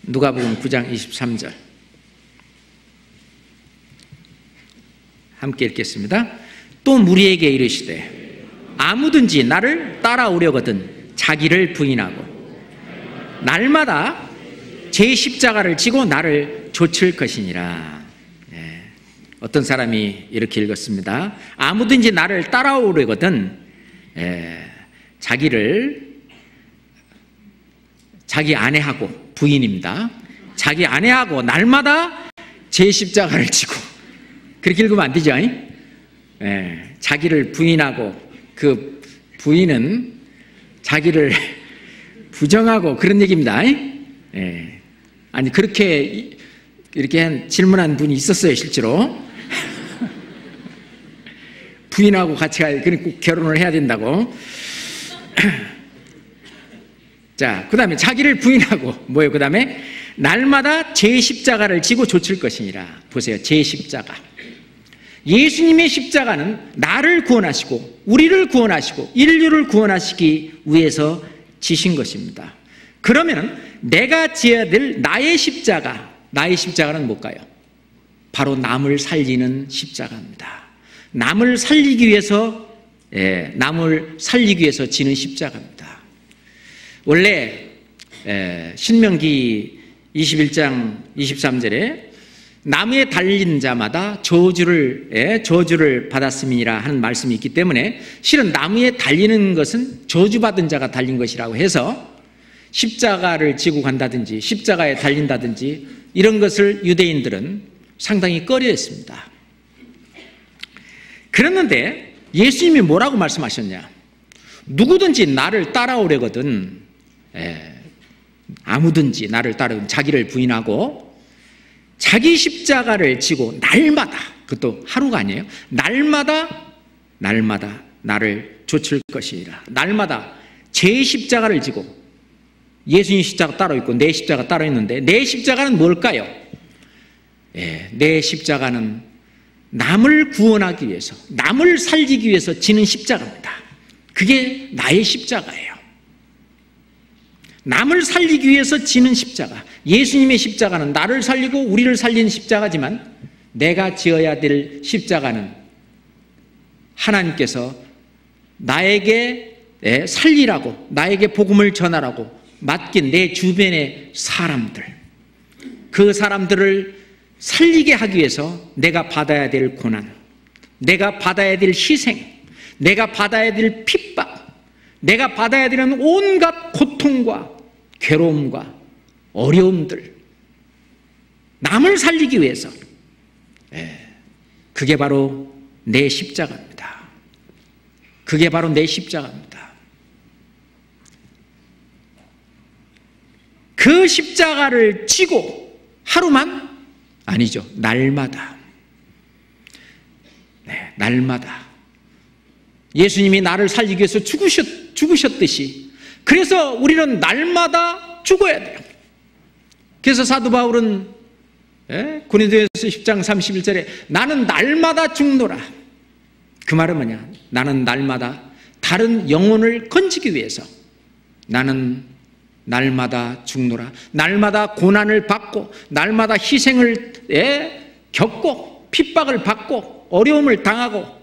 누가복음 9장 23절 함께 읽겠습니다. 또 무리에게 이르시되 아무든지 나를 따라오려거든 자기를 부인하고 날마다 제 십자가를 지고 나를 좇을 것이니라. 어떤 사람이 이렇게 읽었습니다. 아무든지 나를 따라오려거든 자기 아내하고, 부인입니다. 자기 아내하고 날마다 제 십자가를 지고, 그렇게 읽으면 안 되죠. 자기를 부인하고, 그 부인은 자기를 부정하고 그런 얘기입니다. 아니 그렇게 이렇게 질문한 분이 있었어요, 실제로. 부인하고 같이 꼭 결혼을 해야 된다고. 자, 그 다음에 자기를 부인하고 뭐예요? 그 다음에 날마다 제 십자가를 지고 좇을 것이니라. 보세요, 제 십자가. 예수님의 십자가는 나를 구원하시고 우리를 구원하시고 인류를 구원하시기 위해서 지신 것입니다. 그러면 내가 지어야 될 나의 십자가는 뭘까요? 바로 남을 살리는 십자가입니다. 남을 살리기 위해서 지는 십자가입니다. 원래 신명기 21장 23절에 나무에 달린 자마다 저주를 받았음이니라 하는 말씀이 있기 때문에, 실은 나무에 달리는 것은 저주받은 자가 달린 것이라고 해서 십자가를 지고 간다든지 십자가에 달린다든지 이런 것을 유대인들은 상당히 꺼려했습니다. 그랬는데 예수님이 뭐라고 말씀하셨냐? 누구든지 나를 따라오려거든 아무든지 나를 따르면 자기를 부인하고 자기 십자가를 지고 날마다, 그것도 하루가 아니에요, 날마다 나를 좇을 것이라. 날마다 제 십자가를 지고, 예수님 십자가 따로 있고 내 십자가 따로 있는데 내 십자가는 뭘까요? 내 십자가는 남을 구원하기 위해서, 남을 살리기 위해서 지는 십자가입니다. 그게 나의 십자가예요. 남을 살리기 위해서 지는 십자가. 예수님의 십자가는 나를 살리고 우리를 살리는 십자가지만, 내가 지어야 될 십자가는 하나님께서 나에게 살리라고, 나에게 복음을 전하라고 맡긴 내 주변의 사람들, 그 사람들을 살리게 하기 위해서 내가 받아야 될 고난, 내가 받아야 될 희생, 내가 받아야 될 핍박, 내가 받아야 되는 온갖 고통과 괴로움과 어려움들, 남을 살리기 위해서, 그게 바로 내 십자가입니다. 그게 바로 내 십자가입니다. 그 십자가를 지고 하루만 아니죠. 날마다. 네, 날마다. 예수님이 나를 살리기 위해서 죽으셨듯이, 그래서 우리는 날마다 죽어야 돼요. 그래서 사도 바울은 고린도전서 10장 31절에 나는 날마다 죽노라. 그 말은 뭐냐? 나는 날마다 다른 영혼을 건지기 위해서 나는 날마다 죽노라. 날마다 고난을 받고 날마다 희생을 겪고 핍박을 받고 어려움을 당하고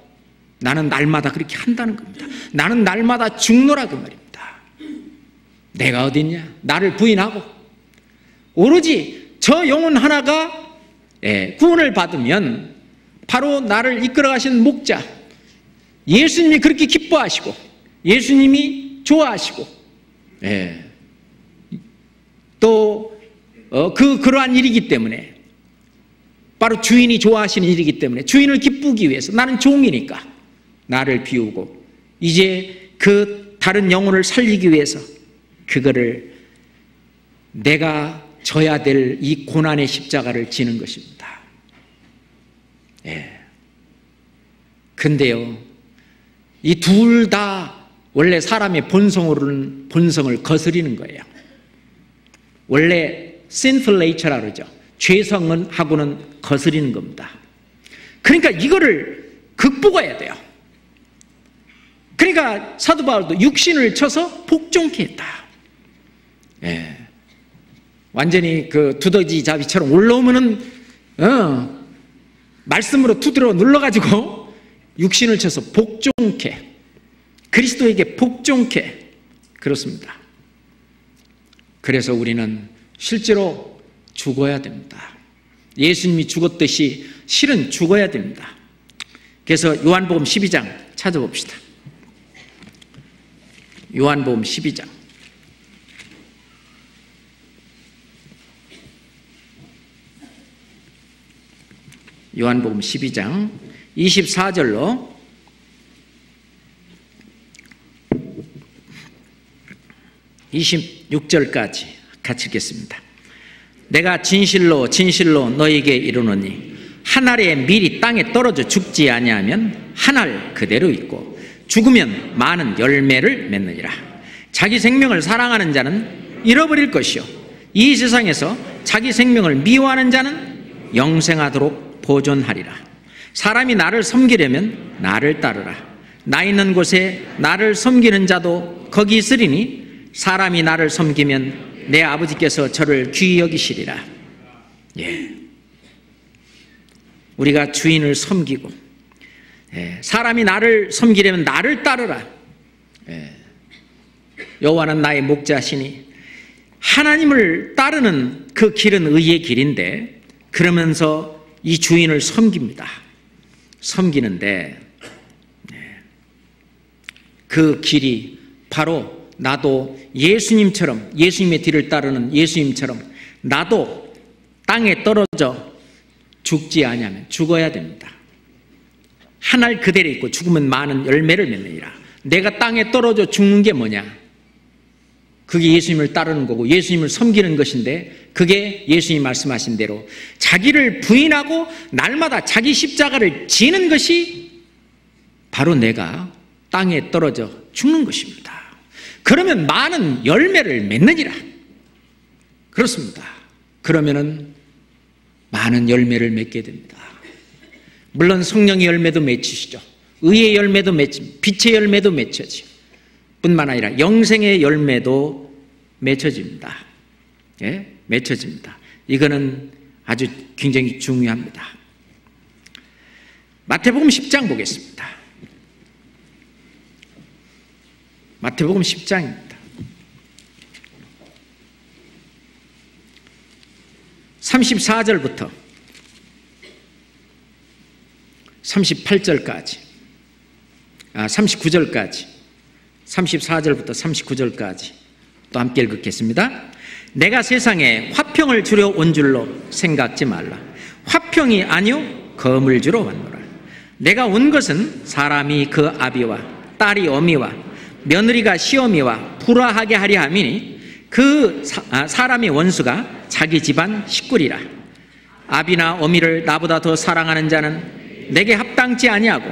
나는 날마다 그렇게 한다는 겁니다. 나는 날마다 죽노라 그 말입니다. 내가 어딨냐? 나를 부인하고 오로지 저 영혼 하나가 구원을 받으면 바로 나를 이끌어 가신 목자 예수님이 그렇게 기뻐하시고 예수님이 좋아하시고 또 그러한 일이기 때문에, 바로 주인이 좋아하시는 일이기 때문에 주인을 기쁘기 위해서 나는 종이니까 나를 비우고 이제 그 다른 영혼을 살리기 위해서 그거를 내가 져야 될 이 고난의 십자가를 지는 것입니다. 근데요, 이 둘 다 원래 사람의 본성으로는 본성을 거스리는 거예요. 원래 sinful nature라고 그러죠. 죄성은 하고는 거스리는 겁니다. 그러니까 이거를 극복해야 돼요. 그러니까 사도 바울도 육신을 쳐서 복종케 했다. 완전히 그 두더지 잡이처럼 올라오면은 말씀으로 두드러 눌러가지고 육신을 쳐서 복종케, 그리스도에게 복종케, 그렇습니다. 그래서 우리는 실제로 죽어야 됩니다. 예수님이 죽었듯이 실은 죽어야 됩니다. 그래서 요한복음 12장 찾아봅시다. 요한복음 12장. 요한복음 12장 24절로 26절까지 같이 읽겠습니다. 내가 진실로 진실로 너에게 이르노니 한 알의 밀이 땅에 떨어져 죽지 아니하면 한 알 그대로 있고 죽으면 많은 열매를 맺느니라. 자기 생명을 사랑하는 자는 잃어버릴 것이요 이 세상에서 자기 생명을 미워하는 자는 영생하도록 보존하리라. 사람이 나를 섬기려면 나를 따르라. 나 있는 곳에 나를 섬기는 자도 거기 있으리니 사람이 나를 섬기면 내 아버지께서 저를 귀히 여기시리라. 우리가 주인을 섬기고 사람이 나를 섬기려면 나를 따르라. 여호와는 나의 목자시니 하나님을 따르는 그 길은 의의 길인데, 그러면서 이 주인을 섬깁니다. 섬기는데 그 길이 바로 나도 예수님처럼, 예수님의 뒤를 따르는 예수님처럼 나도 땅에 떨어져 죽지 아니하면 죽어야 됩니다. 한 알 그대로 있고 죽으면 많은 열매를 맺느니라. 내가 땅에 떨어져 죽는 게 뭐냐? 그게 예수님을 따르는 거고 예수님을 섬기는 것인데, 그게 예수님 말씀하신 대로 자기를 부인하고 날마다 자기 십자가를 지는 것이 바로 내가 땅에 떨어져 죽는 것입니다. 그러면 많은 열매를 맺느니라. 그렇습니다. 그러면은 많은 열매를 맺게 됩니다. 물론 성령의 열매도 맺히시죠. 의의 열매도 맺힙니다. 빛의 열매도 맺혀지고 뿐만 아니라 영생의 열매도 맺혀집니다. 맺혀집니다. 이거는 아주 굉장히 중요합니다. 마태복음 10장 보겠습니다. 마태복음 10장입니다. 34절부터 38절까지, 39절까지, 34절부터 39절까지 또 함께 읽겠습니다. 내가 세상에 화평을 주려 온 줄로 생각지 말라. 화평이 아니요 검을 주러 왔노라. 내가 온 것은 사람이 그 아비와 딸이 어미와 며느리가 시어미와 불화하게 하려 함이니 그 사람의 원수가 자기 집안 식구리라. 아비나 어미를 나보다 더 사랑하는 자는 내게 합당치 아니하고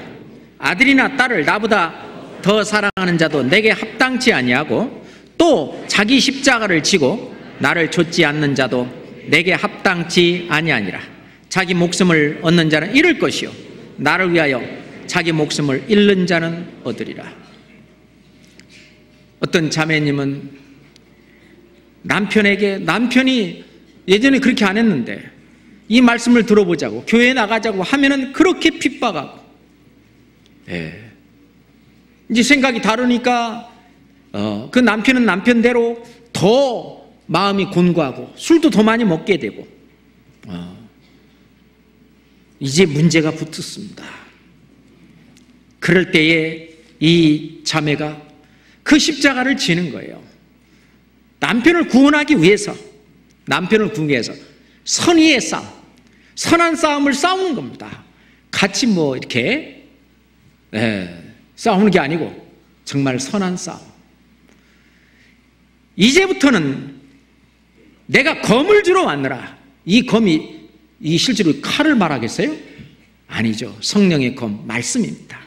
아들이나 딸을 나보다 더 사랑하는 자도 내게 합당치 아니하고 또 자기 십자가를 지고 나를 좇지 않는 자도 내게 합당치 아니하니라. 자기 목숨을 얻는 자는 잃을 것이요 나를 위하여 자기 목숨을 잃는 자는 얻으리라. 어떤 자매님은 남편이 예전에 그렇게 안 했는데 이 말씀을 들어보자고 교회에 나가자고 하면은 그렇게 핍박하고, 이제 생각이 다르니까 그 남편은 남편대로 더 마음이 곤고하고 술도 더 많이 먹게 되고, 이제 문제가 붙었습니다. 그럴 때에 이 자매가 그 십자가를 지는 거예요. 남편을 구원하기 위해서, 선의의 싸움, 선한 싸움을 싸우는 겁니다. 같이 뭐 이렇게 싸우는 게 아니고 정말 선한 싸움. 이제부터는 내가 검을 주러 왔느라. 이 검이 실제로 칼을 말하겠어요? 아니죠. 성령의 검, 말씀입니다.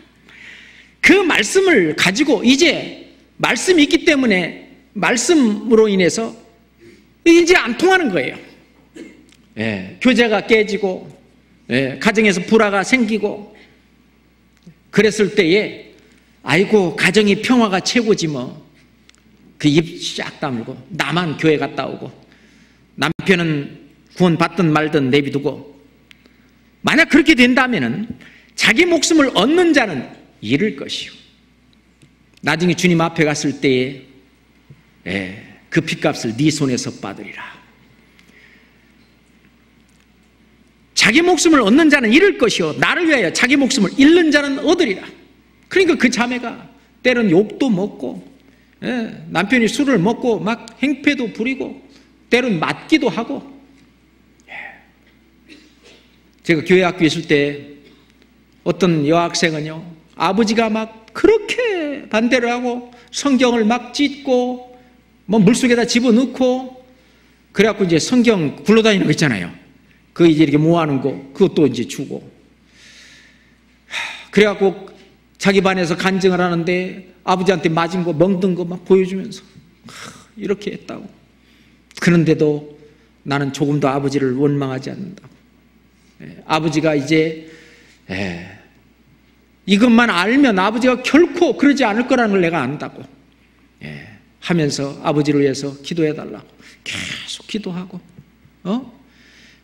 그 말씀을 가지고 이제 말씀이 있기 때문에 말씀으로 인해서 이제 안 통하는 거예요. 교제가 깨지고, 가정에서 불화가 생기고, 그랬을 때에 아이고 가정이 평화가 최고지 뭐. 그 입 쫙 다물고 나만 교회 갔다 오고 남편은 구원 받든 말든 내비두고, 만약 그렇게 된다면은 자기 목숨을 얻는 자는 잃을 것이요 나중에 주님 앞에 갔을 때에 그 핏값을 네 손에서 받으리라. 자기 목숨을 얻는 자는 잃을 것이요 나를 위하여 자기 목숨을 잃는 자는 얻으리라. 그러니까 그 자매가 때론 욕도 먹고, 남편이 술을 먹고 막 행패도 부리고 때론 맞기도 하고. 제가 교회 학교에 있을 때 어떤 여학생은요, 아버지가 막 그렇게 반대를 하고 성경을 막 찢고 뭐 물속에다 집어넣고, 그래갖고 이제 성경 굴러다니는 거 있잖아요. 그 이제 이렇게 모아놓은 거, 그것도 이제 주고. 그래갖고 자기 반에서 간증을 하는데 아버지한테 맞은 거, 멍든 거 막 보여주면서 이렇게 했다고. 그런데도 나는 조금도 아버지를 원망하지 않는다고. 아버지가 이제 이것만 알면 아버지가 결코 그러지 않을 거라는 걸 내가 안다고 하면서 아버지를 위해서 기도해달라고 계속 기도하고,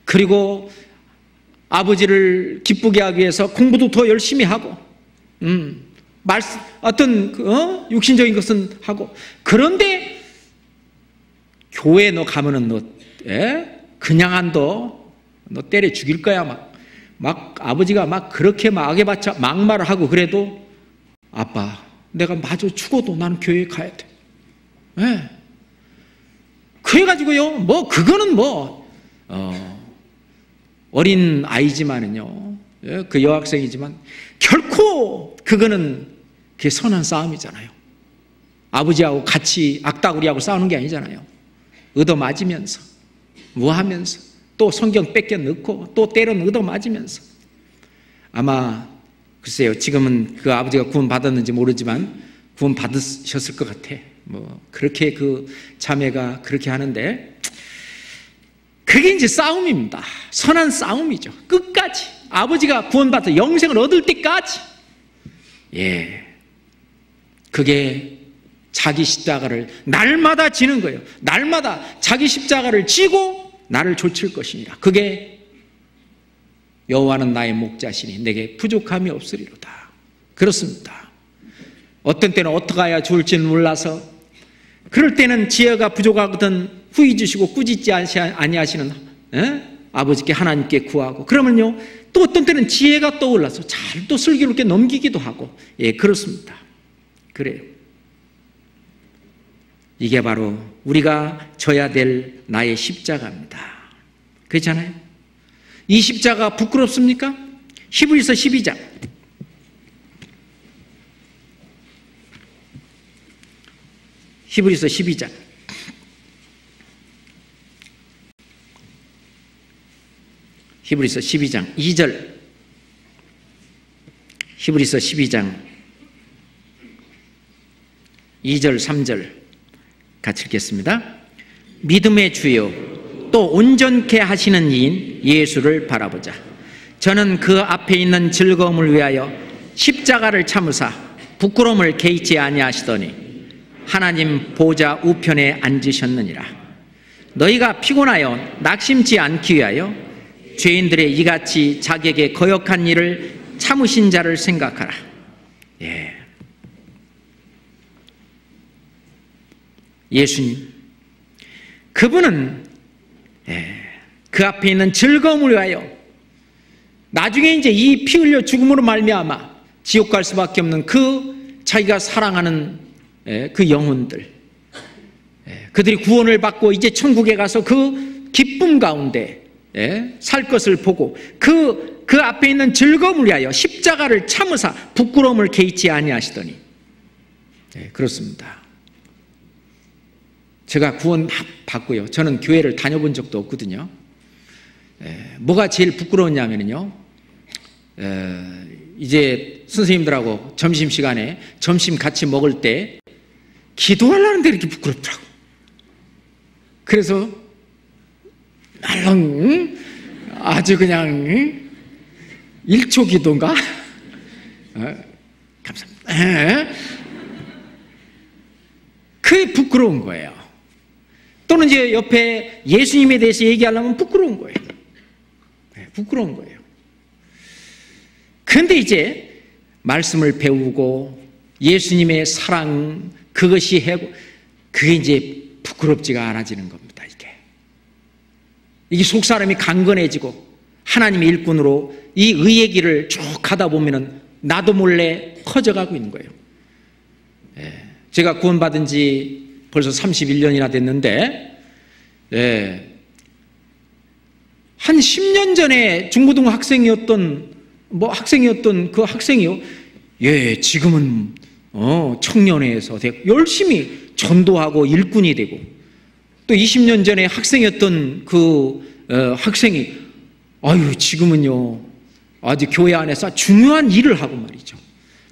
그리고 아버지를 기쁘게 하기 위해서 공부도 더 열심히 하고, 어떤 육신적인 것은 하고. 그런데 교회 너 가면은 너 그냥 안 둬. 너 때려 죽일 거야. 막 아버지가 막 그렇게 막 악에 받쳐 막말을 하고, 그래도 아빠 내가 마저 죽어도 나는 교회에 가야 돼. 그래가지고요, 뭐 그거는 뭐 어린 아이지만은요, 그 여학생이지만 결코 그거는 그게 선한 싸움이잖아요. 아버지하고 같이 악다구리하고 싸우는 게 아니잖아요. 얻어맞으면서 뭐 하면서 또 성경 뺏겨 넣고 또 때론 얻어맞으면서. 아마 글쎄요, 지금은 그 아버지가 구원 받았는지 모르지만 구원 받으셨을 것 같아. 뭐 그렇게 그 자매가 그렇게 하는데, 그게 이제 싸움입니다. 선한 싸움이죠. 끝까지 아버지가 구원받아 영생을 얻을 때까지. 그게 자기 십자가를 날마다 지는 거예요. 날마다 자기 십자가를 지고 나를 좇을 것이니라. 그게 여호와는 나의 목자시니 내게 부족함이 없으리로다. 그렇습니다. 어떤 때는 어떻게 해야 좋을지는 몰라서, 그럴 때는 지혜가 부족하거든 후히 주시고 꾸짖지 아니하시는 아버지께 하나님께 구하고, 그러면요 또 어떤 때는 지혜가 떠올라서 잘 또 슬기롭게 넘기기도 하고. 그렇습니다. 그래요. 이게 바로 우리가 져야 될 나의 십자가입니다. 그렇잖아요. 이 십자가 부끄럽습니까? 히브리서 12장. 히브리서 12장. 히브리서 12장 2절, 히브리서 12장 2절 3절 같이 읽겠습니다. 믿음의 주요 또 온전케 하시는 이인 예수를 바라보자. 저는 그 앞에 있는 즐거움을 위하여 십자가를 참으사 부끄러움을 개의치 아니하시더니 하나님 보좌 우편에 앉으셨느니라. 너희가 피곤하여 낙심치 않기 위하여 죄인들의 이같이 자기에게 거역한 일을 참으신 자를 생각하라. 예수님, 그분은 그 앞에 있는 즐거움을 위하여 나중에 이제 이 피 흘려 죽음으로 말미암아 지옥 갈 수밖에 없는 그 자기가 사랑하는 그 영혼들, 그들이 구원을 받고 이제 천국에 가서 그 기쁨 가운데 살 것을 보고 그 앞에 있는 즐거움을 위하여 십자가를 참으사 부끄러움을 개의치 아니하시더니. 그렇습니다. 제가 구원 받고요, 저는 교회를 다녀본 적도 없거든요. 뭐가 제일 부끄러웠냐면요, 이제 선생님들하고 점심시간에 점심 같이 먹을 때 기도하려는데 이렇게 부끄럽더라고. 그래서 말랑 아주 그냥 1초 기도인가? 감사합니다. 그게 부끄러운 거예요. 또는 이제 옆에 예수님에 대해서 얘기하려면 부끄러운 거예요. 부끄러운 거예요. 그런데 이제 말씀을 배우고 예수님의 사랑, 그것이 그게 이제 부끄럽지가 않아지는 겁니다. 이게 속 사람이 강건해지고 하나님의 일꾼으로 이 의의 길을 쭉 가다 보면은 나도 몰래 커져가고 있는 거예요. 제가 구원받은 지 벌써 31년이나 됐는데, 한 10년 전에 중고등부 학생이었던 그 학생이요, 지금은 청년회에서 열심히 전도하고 일꾼이 되고, 또 20년 전에 학생이었던 그 학생이 지금은요 아주 교회 안에서 중요한 일을 하고 말이죠.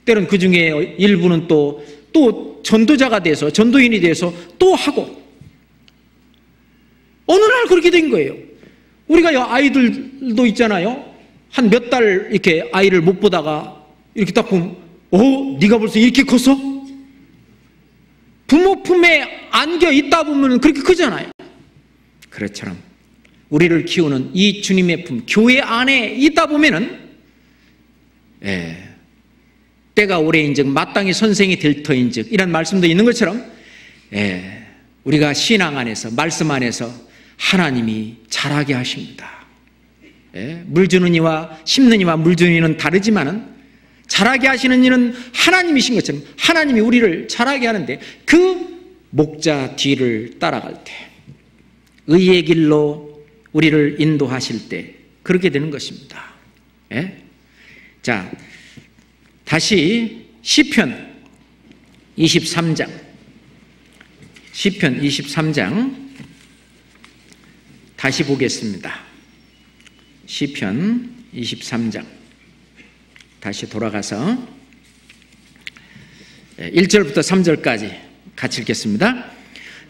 때론 그 중에 일부는 또 전도자가 돼서, 전도인이 돼서 또 하고, 어느 날 그렇게 된 거예요. 우리가 아이들도 있잖아요. 한 몇 달 이렇게 아이를 못 보다가 이렇게 딱 보면, 네가 벌써 이렇게 컸어? 부모 품에 안겨 있다 보면 그렇게 크잖아요. 그렇처럼 우리를 키우는 이 주님의 품, 교회 안에 있다 보면은 때가 오래인즉 마땅히 선생이 될 터인즉, 이런 말씀도 있는 것처럼 우리가 신앙 안에서, 말씀 안에서 하나님이 자라게 하십니다. 물 주는 이와 심는 이와 물 주는 이는 다르지만은 자라게 하시는 이는 하나님이신 것처럼 하나님이 우리를 자라게 하는데, 그 목자 뒤를 따라갈 때, 의의 길로 우리를 인도하실 때 그렇게 되는 것입니다. 자, 다시 시편 23장, 시편 23장 다시 보겠습니다. 시편 23장 다시 돌아가서 1절부터 3절까지 같이 읽겠습니다.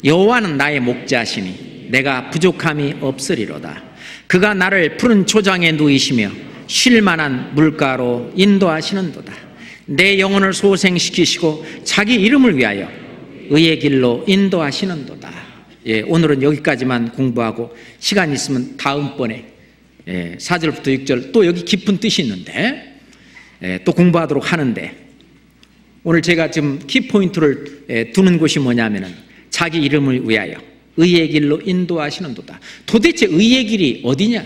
여호와는 나의 목자시니 내가 부족함이 없으리로다. 그가 나를 푸른 초장에 누이시며 쉴 만한 물가로 인도하시는도다. 내 영혼을 소생시키시고 자기 이름을 위하여 의의 길로 인도하시는도다. 오늘은 여기까지만 공부하고 시간 있으면 다음번에 4절부터 6절 또 여기 깊은 뜻이 있는데 또 공부하도록 하는데, 오늘 제가 지금 키포인트를 두는 곳이 뭐냐면은 자기 이름을 위하여 의의 길로 인도하시는도다. 도대체 의의 길이 어디냐?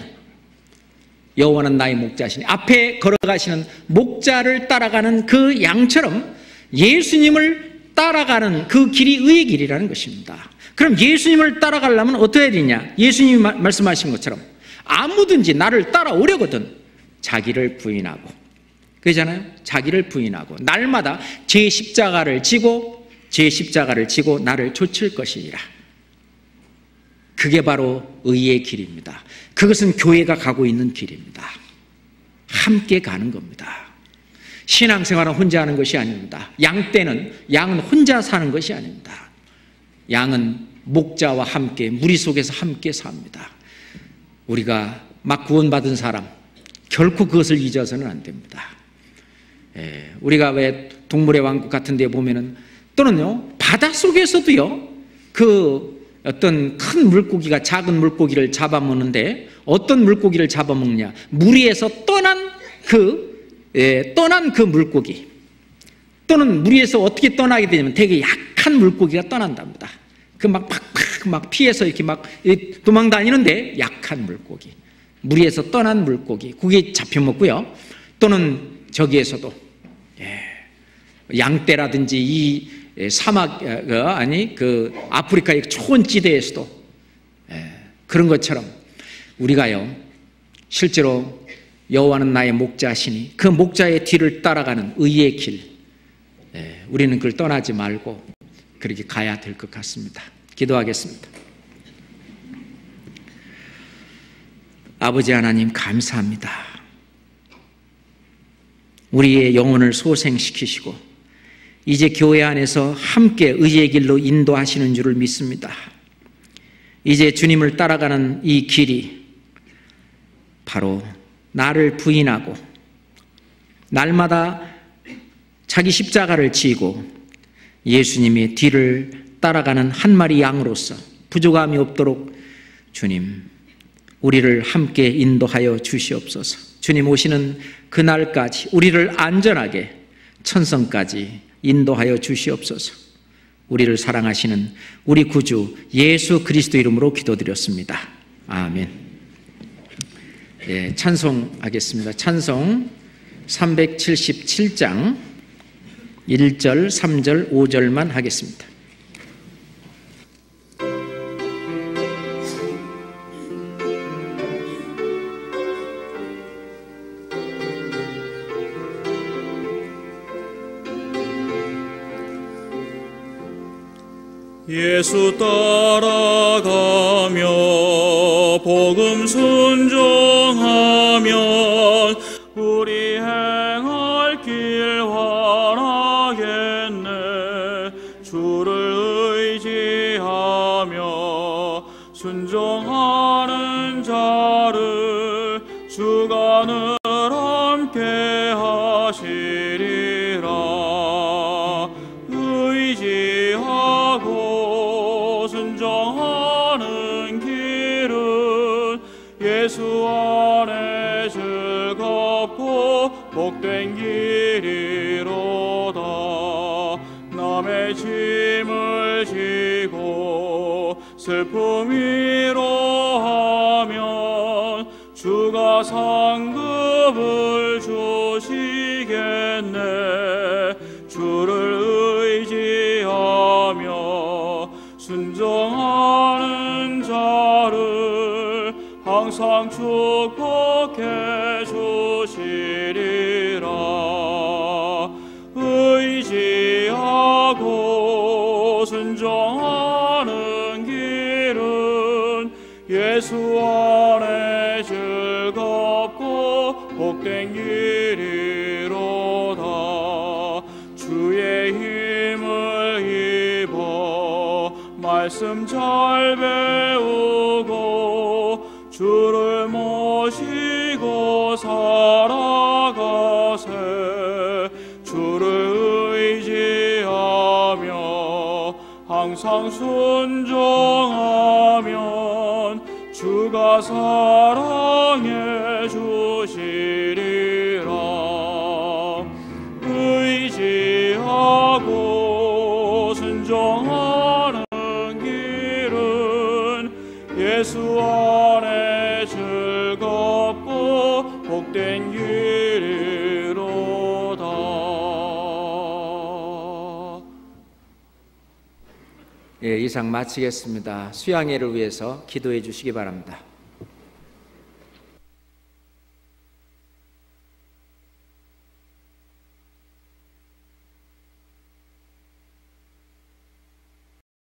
여호와는 나의 목자시니, 앞에 걸어가시는 목자를 따라가는 그 양처럼 예수님을 따라가는 그 길이 의의 길이라는 것입니다. 그럼 예수님을 따라가려면 어떻게 해야 되냐? 예수님이 말씀하신 것처럼 아무든지 나를 따라오려거든 자기를 부인하고, 그러잖아요. 자기를 부인하고 날마다 제 십자가를 지고 나를 좇을 것이니라. 그게 바로 의의 길입니다. 그것은 교회가 가고 있는 길입니다. 함께 가는 겁니다. 신앙생활은 혼자 하는 것이 아닙니다. 양은 혼자 사는 것이 아닙니다. 양은 목자와 함께 무리 속에서 함께 삽니다. 우리가 막 구원받은 사람 결코 그것을 잊어서는 안 됩니다. 우리가 왜 동물의 왕국 같은 데 보면은, 또는요 바닷속에서도요 그 어떤 큰 물고기가 작은 물고기를 잡아먹는데, 어떤 물고기를 잡아먹냐, 물 위에서 떠난 그 물고기, 또는 물 위에서 어떻게 떠나게 되냐면 되게 약한 물고기가 떠난답니다. 그 막 피해서 이렇게 막 도망 다니는데 약한 물고기, 물 위에서 떠난 물고기, 그게 잡혀먹고요. 또는 저기에서도 양떼라든지 이 사막 그 아프리카의 초원지대에서도 그런 것처럼 우리가요 실제로 여호와는 나의 목자시니 그 목자의 뒤를 따라가는 의의 길, 우리는 그걸 떠나지 말고 그렇게 가야 될 것 같습니다. 기도하겠습니다. 아버지 하나님, 감사합니다. 우리의 영혼을 소생시키시고 이제 교회 안에서 함께 의의 길로 인도하시는 줄을 믿습니다. 이제 주님을 따라가는 이 길이 바로 나를 부인하고 날마다 자기 십자가를 지고 예수님의 뒤를 따라가는 한 마리 양으로서 부족함이 없도록 주님, 우리를 함께 인도하여 주시옵소서. 주님 오시는 그날까지 우리를 안전하게 천성까지 인도하여 주시옵소서. 우리를 사랑하시는 우리 구주 예수 그리스도 이름으로 기도드렸습니다. 아멘. 찬송하겠습니다. 찬송 377장 1절, 3절, 5절만 하겠습니다. 예수 따라가며 복음 순종하면 우리 행할 길 환하겠네. 주를 의지하며 순종하는 자를 주가 늘 함께 하시리라. 의지하고 순종하는 길은 예수 안에 즐겁고 복된 길이로다. 남의 짐을 지고 슬픔 위로하면 주가 상급을 주시겠네. 주를 의지하며 순종하는 자를 항상 축복해 주시리라. 의지하고 순종하는 길은 예수 안에 즐겁고 복된 길이로다. 주의 힘을 입어 말씀 잘 배우고 주를 모시고 살아가세. 주를 의지하며 항상 순종하면 주가 사랑해 주시리라. 의지하고 순종하는 길은 예수 안에 즐겁고 복된 길이로다. 이상 마치겠습니다. 수양회를 위해서 기도해 주시기 바랍니다.